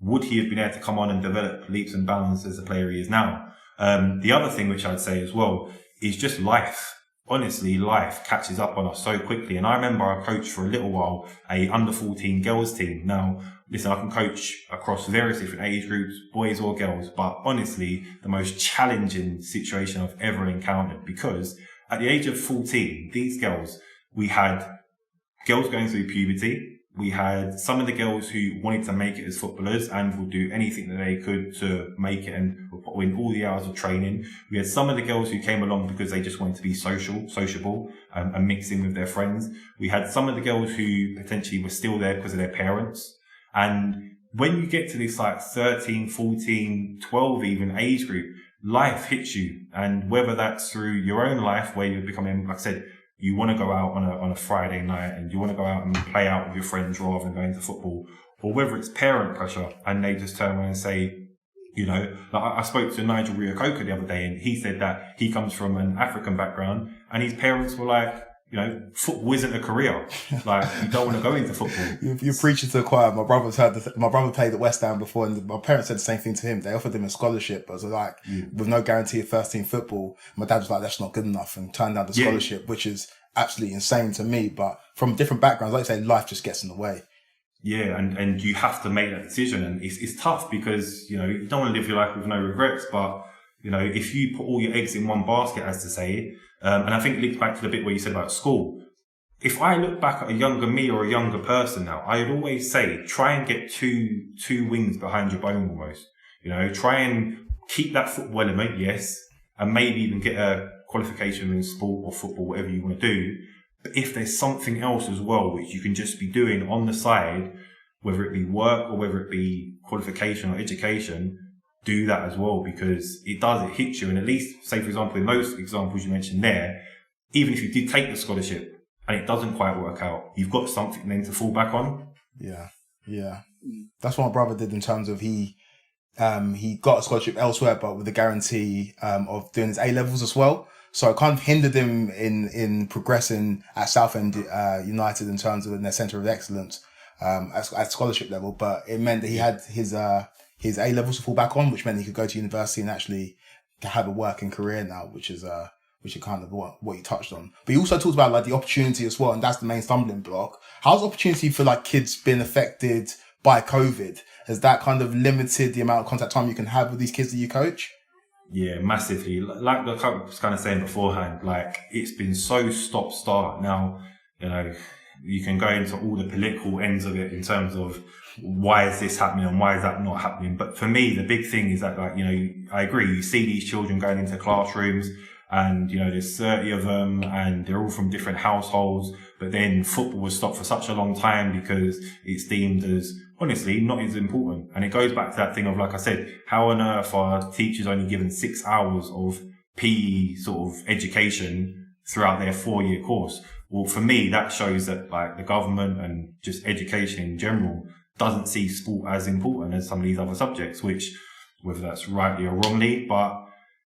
would he have been able to come on and develop leaps and bounds as the player he is now? The other thing which I'd say as well is just life. Honestly, life catches up on us so quickly. And I remember I coached for a little while a under 14 girls team. Now, listen, I can coach across various different age groups, boys or girls, but honestly, the most challenging situation I've ever encountered, because at the age of 14, these girls, we had girls going through puberty. We had some of the girls who wanted to make it as footballers and would do anything that they could to make it and would put in all the hours of training. We had some of the girls who came along because they just wanted to be sociable and mix in with their friends. We had some of the girls who potentially were still there because of their parents. And when you get to this like 13, 14, 12 even age group, life hits you. And whether that's through your own life where you're becoming, like I said, you want to go out on a Friday night and you want to go out and play out with your friends rather than going to football, or whether it's parent pressure and they just turn around and say, you know, like I spoke to Nigel Reo-Coker the other day and he said that he comes from an African background and his parents were like, you know, football isn't a career. Like, you don't want to go into football. You're preaching to the choir. My brother played at West Ham before, and my parents said the same thing to him. They offered him a scholarship, but it was like, with no guarantee of first team football. My dad was like, that's not good enough, and turned down the scholarship, which is absolutely insane to me. But from different backgrounds, like I say, life just gets in the way. Yeah, and you have to make that decision, and it's tough because, you know, you don't want to live your life with no regrets, but, you know, if you put all your eggs in one basket, as to say, and I think it links back to the bit where you said about school. If I look back at a younger me or a younger person now, I'd always say, try and get two wings behind your bone almost. You know, try and keep that football element, yes, and maybe even get a qualification in sport or football, whatever you want to do. But if there's something else as well, which you can just be doing on the side, whether it be work or whether it be qualification or education, do that as well, because it hits you. And at least, say for example, in those examples you mentioned there, even if you did take the scholarship and it doesn't quite work out, you've got something then to fall back on. Yeah. That's what my brother did in terms of he got a scholarship elsewhere, but with the guarantee of doing his A-levels as well. So it kind of hindered him in progressing at Southend United in terms of their centre of excellence at scholarship level. But it meant that he had his A-levels to fall back on, which meant he could go to university and actually have a working career now, which is kind of what you touched on. But you also talked about like the opportunity as well, and that's the main stumbling block. How's opportunity for like kids been affected by COVID? Has that kind of limited the amount of contact time you can have with these kids that you coach? Yeah, massively. Like I was kind of saying beforehand, like it's been so stop-start now. You know, you can go into all the political ends of it in terms of why is this happening and why is that not happening? But for me, the big thing is that, like, you know, I agree. You see these children going into classrooms and, you know, there's 30 of them and they're all from different households. But then football was stopped for such a long time because it's deemed as, honestly, not as important. And it goes back to that thing of, like I said, how on earth are teachers only given 6 hours of PE sort of education throughout their 4-year course? Well, for me, that shows that, like, the government and just education in general doesn't see sport as important as some of these other subjects, which, whether that's rightly or wrongly, but,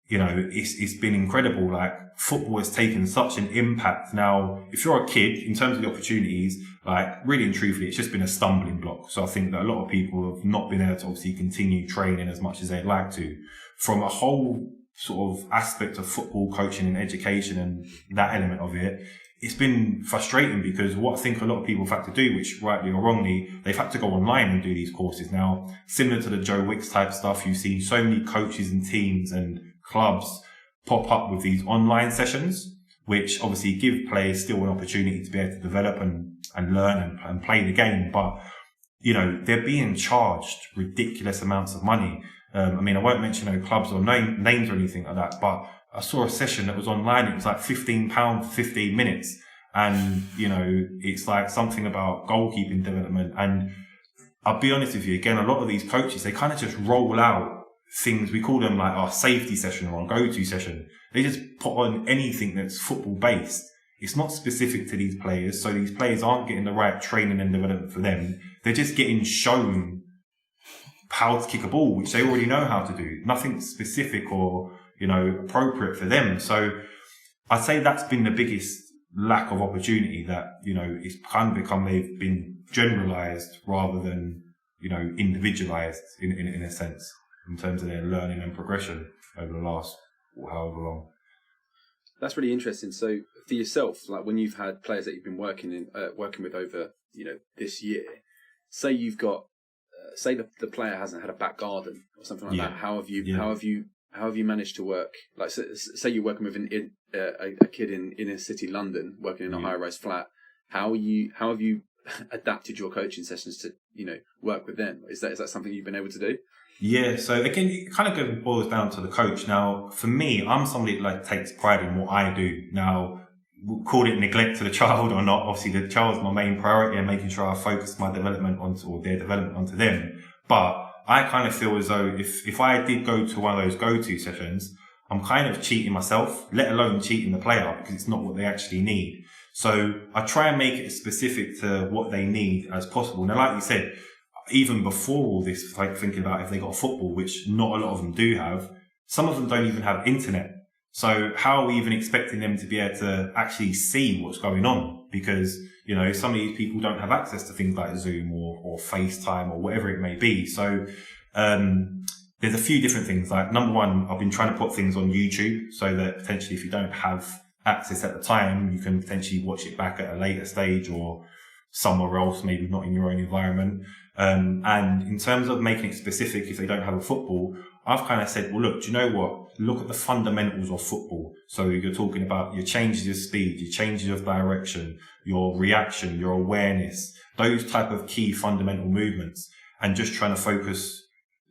you know, it's been incredible. Like, football has taken such an impact. Now, if you're a kid, in terms of the opportunities, like, really and truthfully, it's just been a stumbling block. So I think that a lot of people have not been able to obviously continue training as much as they'd like to. From a whole sort of aspect of football coaching and education and that element of it, it's been frustrating because what I think a lot of people have had to do, which rightly or wrongly, they've had to go online and do these courses. Now, similar to the Joe Wicks type stuff, you've seen so many coaches and teams and clubs pop up with these online sessions, which obviously give players still an opportunity to be able to develop and learn and play the game. But, you know, they're being charged ridiculous amounts of money. I mean, I won't mention no clubs or names or anything like that, but I saw a session that was online. It was like £15 for 15 minutes. And, you know, it's like something about goalkeeping development. And I'll be honest with you, again, a lot of these coaches, they kind of just roll out things. We call them like our safety session or our go-to session. They just put on anything that's football based. It's not specific to these players. So these players aren't getting the right training and development for them. They're just getting shown how to kick a ball, which they already know how to do. Nothing specific or, you know, appropriate for them. So I'd say that's been the biggest lack of opportunity, that, you know, it's kind of become, they've been generalized rather than, you know, individualized in a sense, in terms of their learning and progression over the last however long. That's really interesting. So for yourself, like when you've had players that you've been working with over, you know, this year, say you've got, say the player hasn't had a back garden or something like that. How have you managed to work? Like, say you're working with a kid in inner city London, working in a high-rise flat. How have you adapted your coaching sessions to, you know, work with them? Is that something you've been able to do? Yeah. So again, it kind of boils down to the coach. Now, for me, I'm somebody that like takes pride in what I do. Now, call it neglect to the child or not. Obviously, the child's my main priority and making sure I focus my development or their development onto them. But I kind of feel as though if I did go to one of those go-to sessions, I'm kind of cheating myself, let alone cheating the player, because it's not what they actually need. So I try and make it as specific to what they need as possible. Now, like you said, even before all this, like thinking about if they got football, which not a lot of them do have, some of them don't even have internet. So how are we even expecting them to be able to actually see what's going on? Because, you know, some of these people don't have access to things like Zoom or FaceTime or whatever it may be. So, there's a few different things. Like, number one, I've been trying to put things on YouTube so that potentially if you don't have access at the time, you can potentially watch it back at a later stage or somewhere else, maybe not in your own environment. And in terms of making it specific, if they don't have a football, I've kind of said, well, look, do you know what? Look at the fundamentals of football. So you're talking about your changes of speed, your changes of direction, your reaction, your awareness, those type of key fundamental movements, and just trying to focus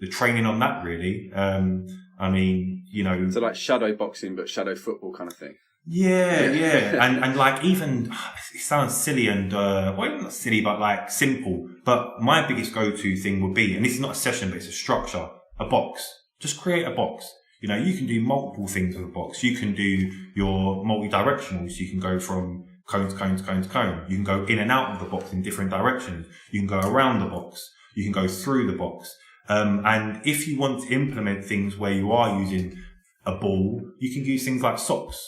the training on that, really. I mean, you know. So like shadow boxing, but shadow football kind of thing. Yeah. And like, even, it sounds silly and, well, not silly, but like simple. But my biggest go-to thing would be, and this is not a session, but it's a structure, a box. Just create a box. You know, you can do multiple things with a box. You can do your multi-directionals. You can go from cone to cone to cone to cone. You can go in and out of the box in different directions. You can go around the box. You can go through the box. And if you want to implement things where you are using a ball, you can use things like socks.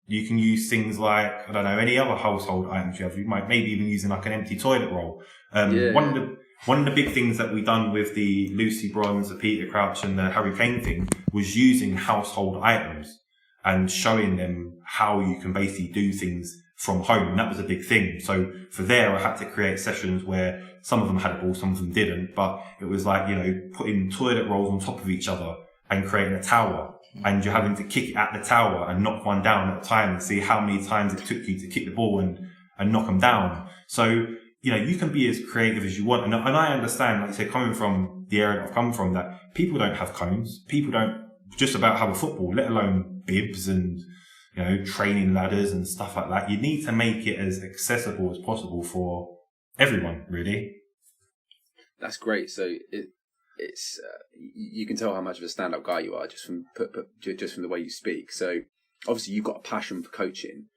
You can use things like, I don't know, any other household items you have. You might maybe even using like an empty toilet roll. One of the big things that we done with the Lucy Bronze, the Peter Crouch and the Harry Kane thing was using household items and showing them how you can basically do things from home. And that was a big thing. So for there, I had to create sessions where some of them had a ball, some of them didn't. But it was like, you know, putting toilet rolls on top of each other and creating a tower. And you're having to kick it at the tower and knock one down at a time and see how many times it took you to kick the ball and knock them down. So you can be as creative as you want. And I understand, like you said, coming from the area that I've come from, that people don't have cones. People don't just about have a football, let alone bibs and, training ladders and stuff like that. You need to make it as accessible as possible for everyone, really. That's great. So it's you can tell how much of a stand-up guy you are just from the way you speak. So obviously you've got a passion for coaching.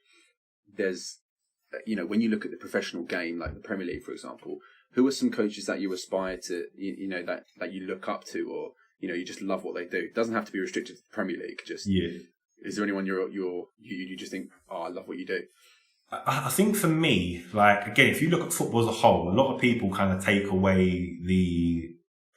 There's, when you look at the professional game, like the Premier League, for example, who are some coaches that you aspire to, that you look up to, or you just love what they do? It doesn't have to be restricted to the Premier League. Is there anyone you just think, oh, I love what you do? I think for me, like, again, if you look at football as a whole, a lot of people kind of take away the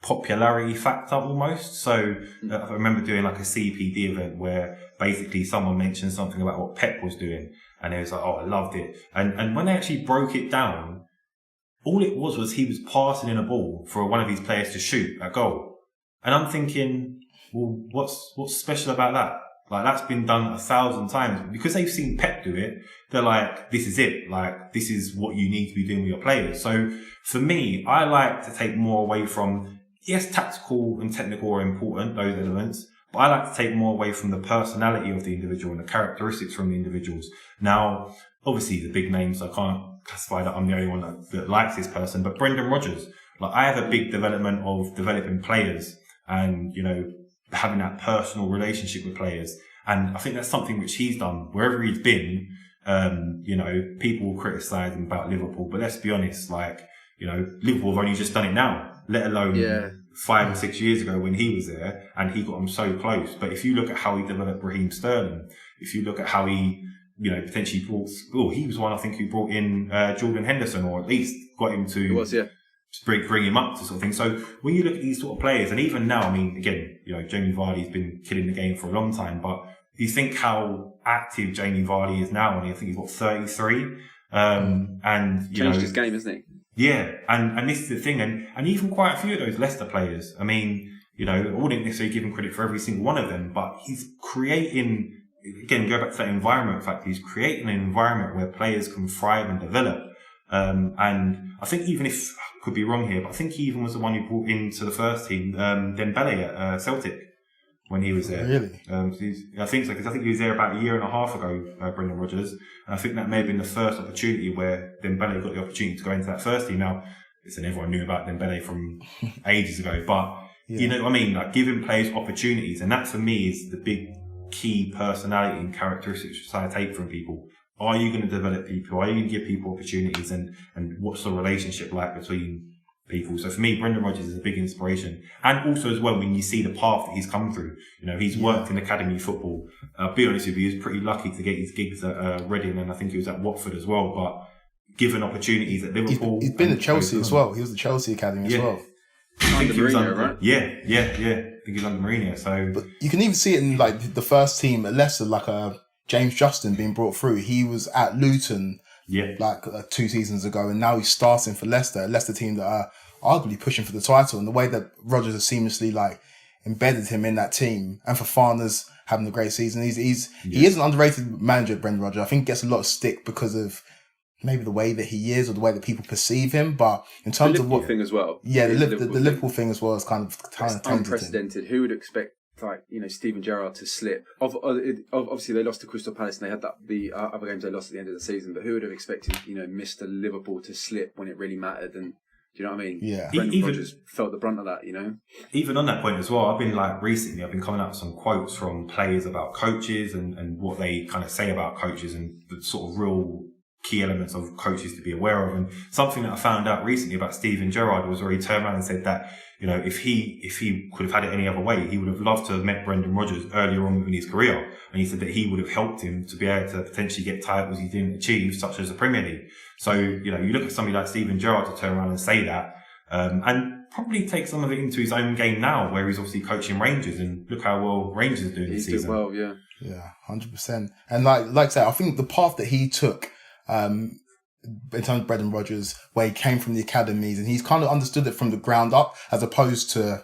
popularity factor almost. So I remember doing like a CPD event where basically someone mentioned something about what Pep was doing, and it was like, oh, I loved it. And when they actually broke it down, all it was he was passing in a ball for one of his players to shoot a goal. And I'm thinking, well, what's special about that? Like, that's been done 1,000 times. Because they've seen Pep do it, they're like, this is it. Like, this is what you need to be doing with your players. So for me, I like to take more away from, yes, tactical and technical are important, those elements, but I like to take more away from the personality of the individual and the characteristics from the individuals. Now, obviously the big names, I can't classify that I'm the only one that likes this person, but Brendan Rodgers, like, I have a big development of developing players and, having that personal relationship with players. And I think that's something which he's done wherever he's been. People will criticize him about Liverpool, but let's be honest, like, Liverpool have only just done it now, let alone 5 or 6 years ago when he was there and he got them so close. But if you look at how he developed Raheem Sterling, if you look at how he, potentially he was one, I think, who brought in Jordan Henderson, or at least got him to bring him up to sort of thing. So when you look at these sort of players, and even now, I mean, again, Jamie Vardy's been killing the game for a long time, but you think how active Jamie Vardy is now, and I think he's got 33. And changed his game, isn't he? Yeah, and this is the thing, and even quite a few of those Leicester players. I mean, I wouldn't necessarily give him credit for every single one of them, but he's creating, again, go back to that environment fact, he's creating an environment where players can thrive and develop. And I think, even if I could be wrong here, but I think he even was the one who brought into the first team Dembele at Celtic when he was there. Really? I think so, because I think he was there about a year and a half ago, Brendan Rodgers. And I think that may have been the first opportunity where Dembele got the opportunity to go into that first team. Now, listen, everyone knew about Dembele from ages ago, but you know what I mean? Like, giving players opportunities, and that for me is the big key personality and characteristics which I take from people. Are you going to develop people? Are you going to give people opportunities? And what's the relationship like between people? So for me, Brendan Rodgers is a big inspiration. And also as well, when you see the path that he's come through, he's worked in academy football. I'll be honest with you, he was pretty lucky to get his gigs at Reading, and I think he was at Watford as well. But given opportunities at Liverpool. He's been at Chelsea as well. He was at Chelsea Academy as well. I think he was under Mourinho, right? Yeah. I think he was under Mourinho. So, but you can even see it in like the first team at Leicester, like James Justin being brought through. He was at Luton like 2 seasons ago, and now he's starting for Leicester, a Leicester team that are arguably pushing for the title. And the way that Rodgers has seamlessly like embedded him in that team, and for Fafana's having a great season, he is an underrated manager, Brendan Rodgers. I think he gets a lot of stick because of maybe the way that he is or the way that people perceive him, but in terms of what thing as well, the Liverpool thing as well is kind of unprecedented. Who would expect Steven Gerrard to slip? Obviously they lost to Crystal Palace and they had the other games they lost at the end of the season. But who would have expected Mr. Liverpool to slip when it really mattered? And do you know what I mean? Yeah. Brendan Rodgers felt the brunt of that. Even on that point as well, I've been recently coming up with some quotes from players about coaches and what they kind of say about coaches and the sort of real key elements of coaches to be aware of. And something that I found out recently about Steven Gerrard was where he turned around and said that, if he could have had it any other way, he would have loved to have met Brendan Rodgers earlier on in his career. And he said that he would have helped him to be able to potentially get titles he didn't achieve, such as the Premier League. So, you look at somebody like Steven Gerrard to turn around and say that, and probably take some of it into his own game now, where he's obviously coaching Rangers, and look how well Rangers are doing this season. He's doing well, yeah. Yeah, 100%. And like I said, I think the path that he took, in terms of Brendan Rodgers, where he came from the academies, and he's kind of understood it from the ground up, as opposed to,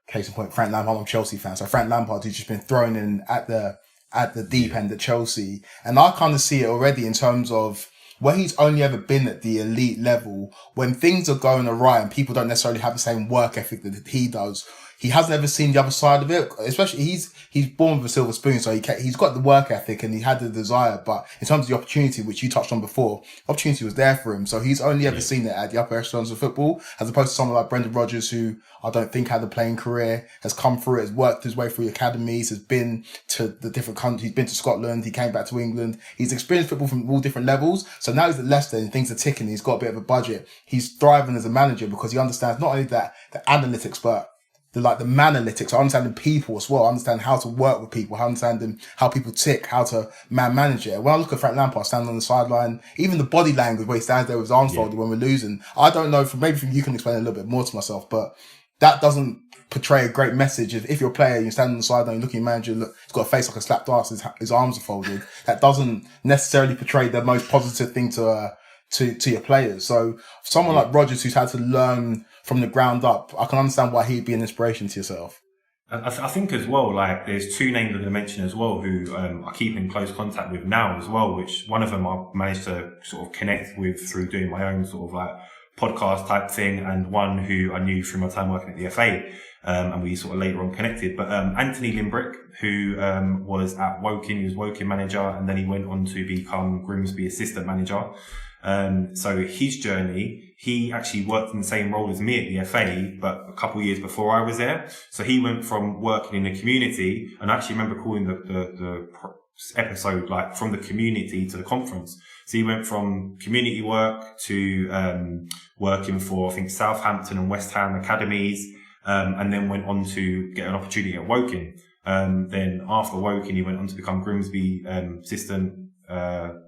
case in point, Frank Lampard. I'm a Chelsea fan, so Frank Lampard, who's just been thrown in at the deep end at Chelsea, and I kind of see it already in terms of where he's only ever been at the elite level, when things are going awry and people don't necessarily have the same work ethic that he does, he hasn't ever seen the other side of it. Especially he's born with a silver spoon, so he's got the work ethic and he had the desire. But in terms of the opportunity, which you touched on before, opportunity was there for him. So he's only ever seen it at the upper echelons of football, as opposed to someone like Brendan Rodgers, who I don't think had a playing career, has come through it, has worked his way through the academies, has been to the different countries, he's been to Scotland, he came back to England. He's experienced football from all different levels. So now he's at Leicester and things are ticking. He's got a bit of a budget. He's thriving as a manager because he understands not only that, the analytics, but the manalytics, understanding people as well, understanding how to work with people, understanding how people tick, how to manage it. When I look at Frank Lampard standing on the sideline, even the body language where he stands there with his arms folded when we're losing, I don't know, maybe you can explain a little bit more to myself, but that doesn't portray a great message. If you're a player, you're standing on the sideline, you're looking at your manager, look, he's got a face like a slapped arse, his arms are folded. That doesn't necessarily portray the most positive thing to your players. So someone like Rodgers, who's had to learn from the ground up, I can understand why he'd be an inspiration to yourself. I think as well, like, there's two names I'm going to mention as well who I keep in close contact with now as well, which one of them I've managed to sort of connect with through doing my own sort of like podcast type thing, and one who I knew through my time working at the FA, and we sort of later on connected. But Anthony Limbrick, who was at Woking, he was Woking manager, and then he went on to become Grimsby assistant manager. So his journey, he actually worked in the same role as me at the FA, but a couple of years before I was there. So he went from working in the community, and I actually remember calling the episode like from the community to the conference. So he went from community work to working for, I think, Southampton and West Ham academies, and then went on to get an opportunity at Woking. Then after Woking, he went on to become Grimsby assistant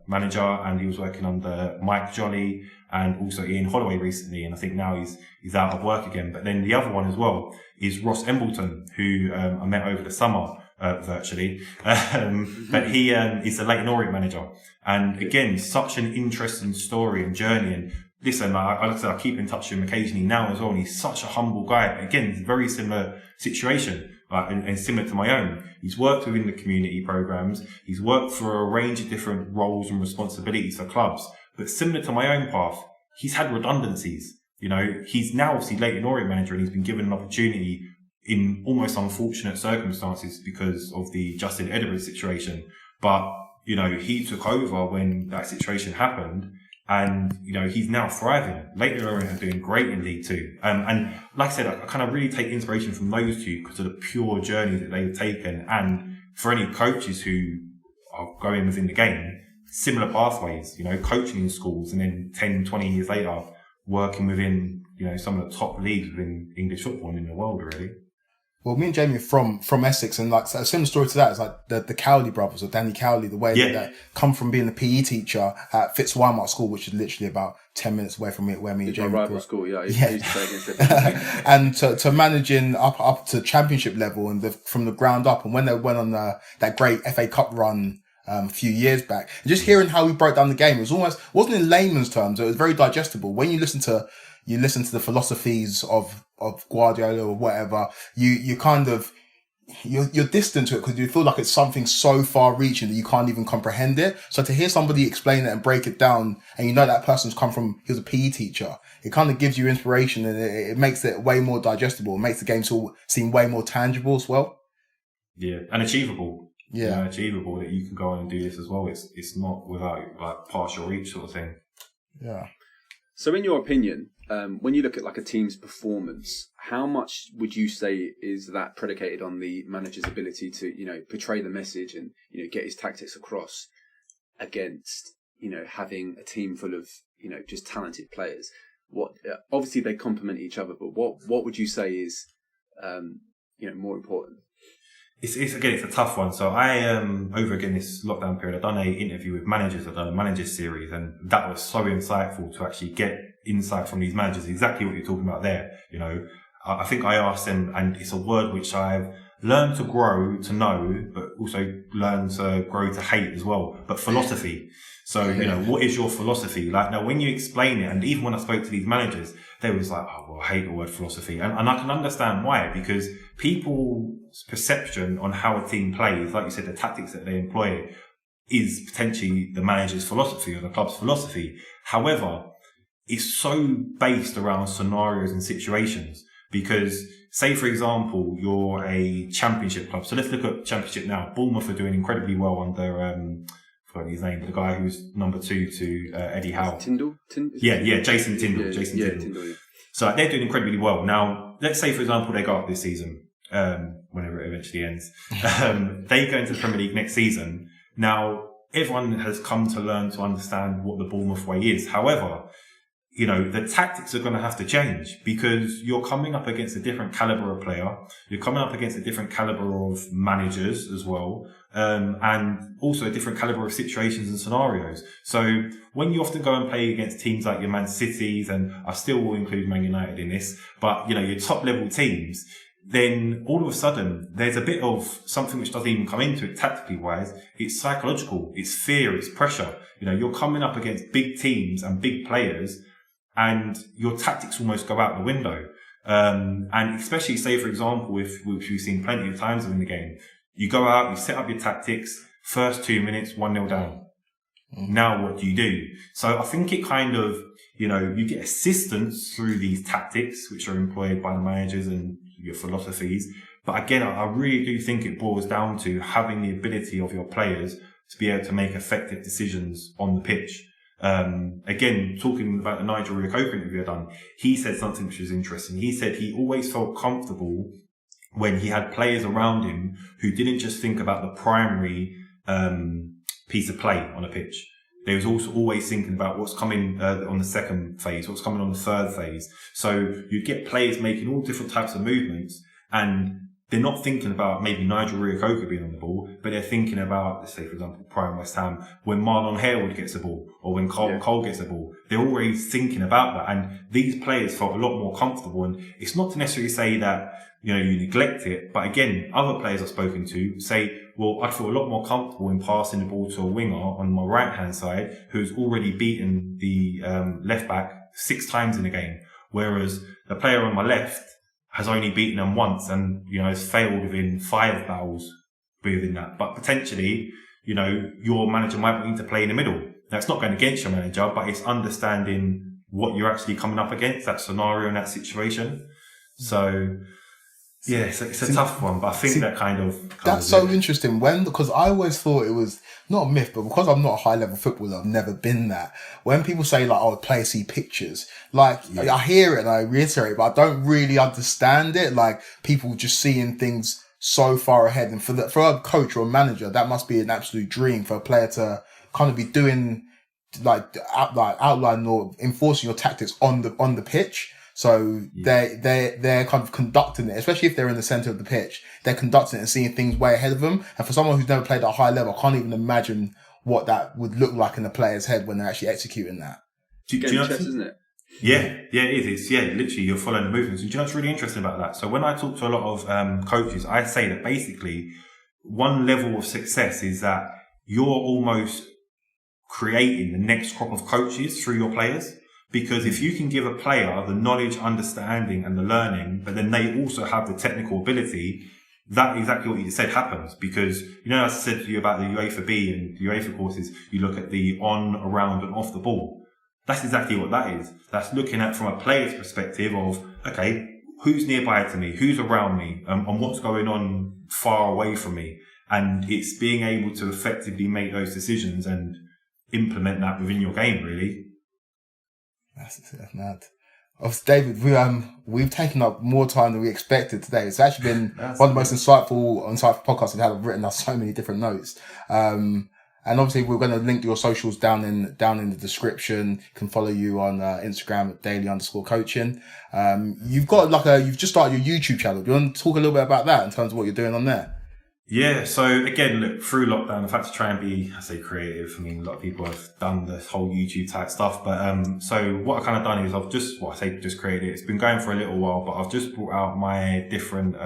manager, and he was working under Mike Jolly and also Ian Holloway recently, and I think now he's out of work again. But then the other one as well is Ross Embleton, who I met over the summer virtually, but he is the Leyton Orient manager, and again, such an interesting story and journey. And listen, like I said, I keep in touch with him occasionally now as well, and he's such a humble guy. Again, it's a very similar situation. And similar to my own. He's worked within the community programs. He's worked for a range of different roles and responsibilities for clubs. But similar to my own path, he's had redundancies. You know, he's now obviously Leyton Orient manager, and he's been given an opportunity in almost unfortunate circumstances because of the Justin Edinburgh situation. But, you know, he took over when that situation happened. And, you know, he's now thriving. Leyton Orient are doing great in League Two. And like I said, I kind of really take inspiration from those two because of the pure journey that they've taken. And for any coaches who are going within the game, similar pathways, you know, coaching in schools and then 10, 20 years later, working within, you know, some of the top leagues within English football and in the world, really. Well, me and Jamie are from Essex, and like a similar story to that is like the Cowley brothers, or Danny Cowley, the way that come from being a PE teacher at Fitzwymark School, which is literally about 10 minutes away from where me and Jamie rival school, yeah. And to managing up to championship level and from the ground up, and when they went on that great FA Cup run a few years back, and just hearing how he broke down the game, it wasn't in layman's terms, it was very digestible. When you listen to the philosophies of Guardiola or whatever, you kind of, you're distant to it because you feel like it's something so far reaching that you can't even comprehend it. So to hear somebody explain it and break it down, and you know that person's come from, he was a PE teacher, it kind of gives you inspiration, and it makes it way more digestible. It makes the game seem way more tangible as well. Yeah, and achievable. Yeah, you know, achievable that you can go on and do this as well. It's not without like partial reach sort of thing. Yeah. So in your opinion, when you look at like a team's performance, how much would you say is that predicated on the manager's ability to, you know, portray the message and, you know, get his tactics across against, you know, having a team full of, you know, just talented players? What obviously they complement each other, but what would you say is, you know, more important? It's a tough one. So I, over again this lockdown period, I've done an interview with managers. I've done a managers series, and that was so insightful to actually get insight from these managers. Exactly what you're talking about there. You know, I think I asked them, and it's a word which I've learned to grow to know, but also learn to grow to hate as well. But philosophy. So, you know, what is your philosophy? Like now, when you explain it, and even when I spoke to these managers, they was like, oh, well, I hate the word philosophy. And I can understand why, because people's perception on how a team plays, like you said, the tactics that they employ, is potentially the manager's philosophy or the club's philosophy. However, it's so based around scenarios and situations because, say, for example, you're a championship club. So let's look at championship now. Bournemouth are doing incredibly well under, I forgot his name, but the guy who's number 2 to Eddie Howe. Tyndall? Jason Tyndall. Tyndall, yeah. So they're doing incredibly well. Now, let's say, for example, they go up this season, whenever it eventually ends. They go into the Premier League next season. Now, everyone has come to learn to understand what the Bournemouth way is. However, you know, the tactics are going to have to change because you're coming up against a different caliber of player. You're coming up against a different caliber of managers as well. And also a different caliber of situations and scenarios. So when you often go and play against teams like your Man Cities, and I still will include Man United in this, but you know, your top level teams, then all of a sudden there's a bit of something which doesn't even come into it tactically wise. It's psychological, it's fear, it's pressure. You know, you're coming up against big teams and big players and your tactics almost go out the window. And especially say, for example, which we've seen plenty of times in the game, you go out, you set up your tactics, first 2 minutes, 1-0 down. Now what do you do? So I think it kind of, you know, you get assistance through these tactics, which are employed by the managers and your philosophies. But again, I really do think it boils down to having the ability of your players to be able to make effective decisions on the pitch. Again, talking about the Nigel Reo-Coker interview I done, he said something which was interesting. He said he always felt comfortable when he had players around him who didn't just think about the primary piece of play on a pitch. They was also always thinking about what's coming on the second phase, what's coming on the third phase. So you get players making all different types of movements, and they're not thinking about maybe Nigel Reo-Coker being on the ball, but they're thinking about, let's say, for example, prime West Ham, when Marlon Harewood gets the ball, or when Carl Cole gets the ball. They're already thinking about that, and these players felt a lot more comfortable. And it's not to necessarily say that, you know, you neglect it, but again, other players I've spoken to say, well, I'd feel a lot more comfortable in passing the ball to a winger on my right hand side who's already beaten the left back 6 times in a game, whereas the player on my left has only beaten them once and, you know, has failed within 5 battles within that. But potentially, you know, your manager might want you to play in the middle. Now, it's not going against your manager, but it's understanding what you're actually coming up against, that scenario and that situation. So, yeah, it's a tough one, but I think that kind of... That's so interesting. Because I always thought it was not a myth, but because I'm not a high level footballer, I've never been that. When people say like, oh, players see pictures, like I hear it and I reiterate, but I don't really understand it. Like people just seeing things so far ahead. And for a coach or a manager, that must be an absolute dream for a player to kind of be doing like outlining or enforcing your tactics on the pitch. So they're kind of conducting it, especially if they're in the center of the pitch. They're conducting it and seeing things way ahead of them. And for someone who's never played at a high level, I can't even imagine what that would look like in a player's head when they're actually executing that. Do you know chess, isn't it? Yeah, it is. It's literally you're following the movements. And do you know what's really interesting about that? So when I talk to a lot of coaches, I say that basically one level of success is that you're almost creating the next crop of coaches through your players. Because if you can give a player the knowledge, understanding and the learning, but then they also have the technical ability, that exactly what you said happens. Because, you know, as I said to you about the UEFA B and the UEFA courses, you look at the on, around and off the ball. That's exactly what that is. That's looking at from a player's perspective of, okay, who's nearby to me? Who's around me? And what's going on far away from me? And it's being able to effectively make those decisions and implement that within your game, really. That's mad. David, we've taken up more time than we expected today. It's actually been one of the most insightful podcasts we've had. I've written down so many different notes. And obviously we're going to link your socials down in the description. You can follow you on Instagram at daily_coaching. You've just started your YouTube channel. Do you want to talk a little bit about that in terms of what you're doing on there? Yeah, so again, look, through lockdown, I've had to try and be, I say creative. I mean, a lot of people have done the whole YouTube type stuff, but so what I've kind of done is I've just created it. It's been going for a little while, but I've just brought out my different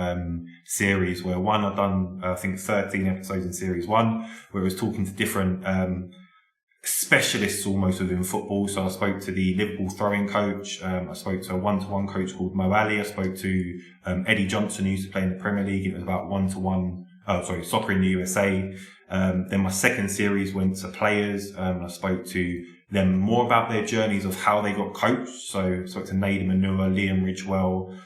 series where one I've done, I think 13 episodes in series 1, where it was talking to different specialists almost within football. So I spoke to the Liverpool throwing coach. I spoke to a one-to-one coach called Mo Ali. I spoke to Eddie Johnson, who used to play in the Premier League. It was about one-to-one. Soccer in the USA. Then my second series went to players. I spoke to them more about their journeys of how they got coached. So I spoke to Nadim Manua, Liam Ridgewell,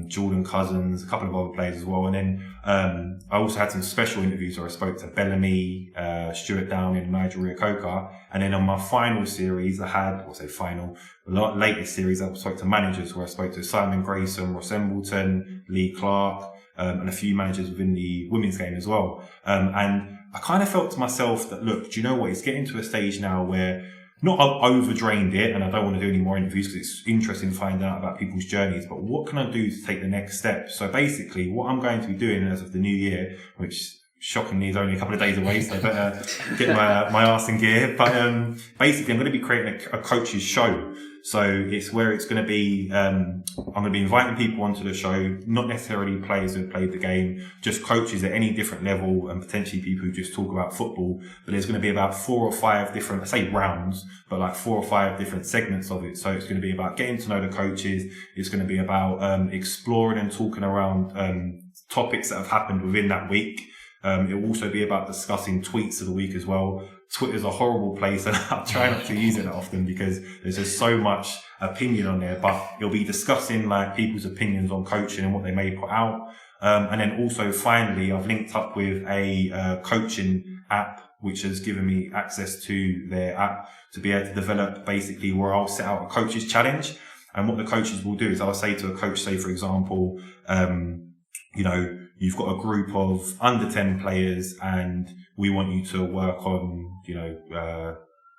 Jordan Cousins, a couple of other players as well. And then I also had some special interviews where I spoke to Bellamy, Stuart Downing, and Nigel Reo-Coker. And then on my final series, latest series, I spoke to managers where I spoke to Simon Grayson, Ross Embleton, Lee Clark, and a few managers within the women's game as well. And I kind of felt to myself that, look, do you know what? It's getting to a stage now where not I've overdrained it and I don't want to do any more interviews because it's interesting to find out about people's journeys, but what can I do to take the next step? So basically what I'm going to be doing as of the new year, which shockingly is only a couple of days away, so I better get my arse in gear. But basically I'm going to be creating a coach's show. So it's where it's going to be, I'm going to be inviting people onto the show, not necessarily players who have played the game, just coaches at any different level and potentially people who just talk about football. But there's going to be about 4 or 5 different, I say rounds, but like 4 or 5 different segments of it. So it's going to be about getting to know the coaches. It's going to be about exploring and talking around topics that have happened within that week. It will also be about discussing tweets of the week as well. Twitter's a horrible place and I try not to use it that often because there's just so much opinion on there, but it'll be discussing like people's opinions on coaching and what they may put out. And then also finally, I've linked up with a coaching app, which has given me access to their app to be able to develop basically where I'll set out a coach's challenge. And what the coaches will do is I'll say to a coach, say for example, you've got a group of under 10 players and we want you to work on,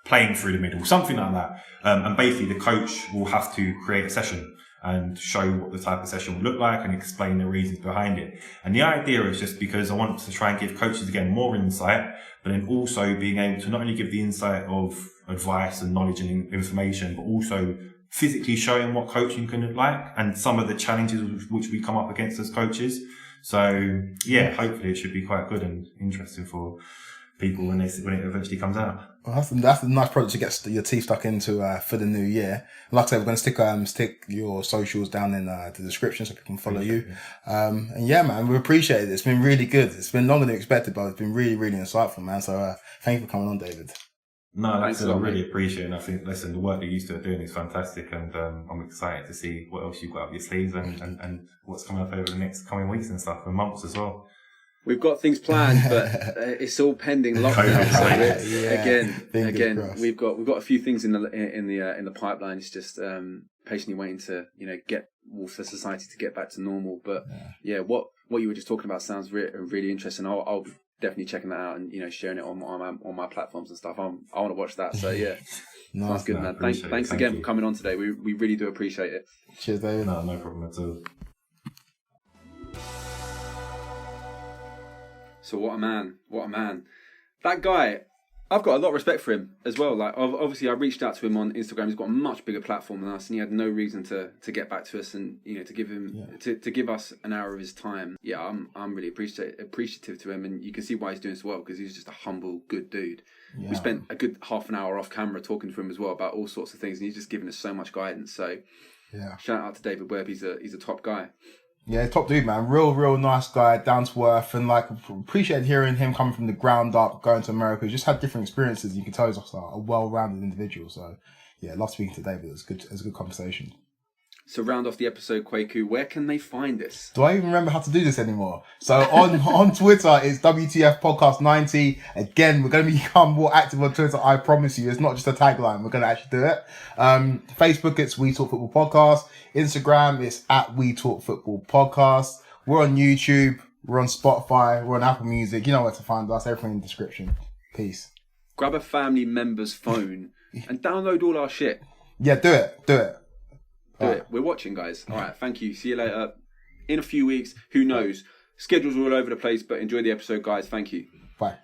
playing through the middle, something like that. And basically the coach will have to create a session and show what the type of session will look like and explain the reasons behind it. And the idea is just because I want to try and give coaches again more insight, but then also being able to not only give the insight of advice and knowledge and information, but also physically showing what coaching can look like and some of the challenges which we come up against as coaches. So yeah, hopefully it should be quite good and interesting for people when it eventually comes out. Well, that's a nice project to get your teeth stuck into for the new year. Like I said, we're going to stick your socials down in the description so people can follow you. And yeah, man, we appreciate it. It's been really good. It's been longer than expected, but it's been really, really insightful, man. So thank you for coming on, David. No, that's I really appreciate it. And I think, listen, the work that you two are doing is fantastic, and I'm excited to see what else you've got up your sleeves and what's coming up over the next coming weeks and stuff and months as well. We've got things planned, but it's all pending lockdown. So again, we've got a few things in the pipeline. It's just patiently waiting to get for society to get back to normal. But yeah, what you were just talking about sounds really interesting. I'll be definitely checking that out and sharing it on my platforms and stuff. I want to watch that. So yeah, sounds good, man. Thanks again for coming on today. We really do appreciate it. Cheers, David. No problem at all. So what a man. That guy, I've got a lot of respect for him as well. Like obviously I reached out to him on Instagram. He's got a much bigger platform than us and he had no reason to get back to us and to give him to give us an hour of his time. Yeah, I'm really appreciative to him, and you can see why he's doing so well because he's just a humble, good dude. Yeah. We spent a good half an hour off camera talking to him as well about all sorts of things, and he's just given us so much guidance. So yeah, shout out to David Webb. He's a top guy. Yeah, top dude, man. Real nice guy, down to earth, and appreciate hearing him coming from the ground up, going to America. He just had different experiences. You can tell he's a well-rounded individual. So yeah, love speaking to David. It's a good conversation. So round off the episode, Kwaku, where can they find us? Do I even remember how to do this anymore? So on Twitter, it's WTF Podcast 90. Again, we're going to become more active on Twitter. I promise you. It's not just a tagline. We're going to actually do it. Facebook, it's We Talk Football Podcast. Instagram, it's at We Talk Football Podcast. We're on YouTube. We're on Spotify. We're on Apple Music. You know where to find us. Everything in the description. Peace. Grab a family member's phone and download all our shit. Yeah, do it. Do it. We're watching, guys. All right. Thank you. See you later. In a few weeks. Who knows? Schedules are all over the place, but enjoy the episode, guys. Thank you. Bye.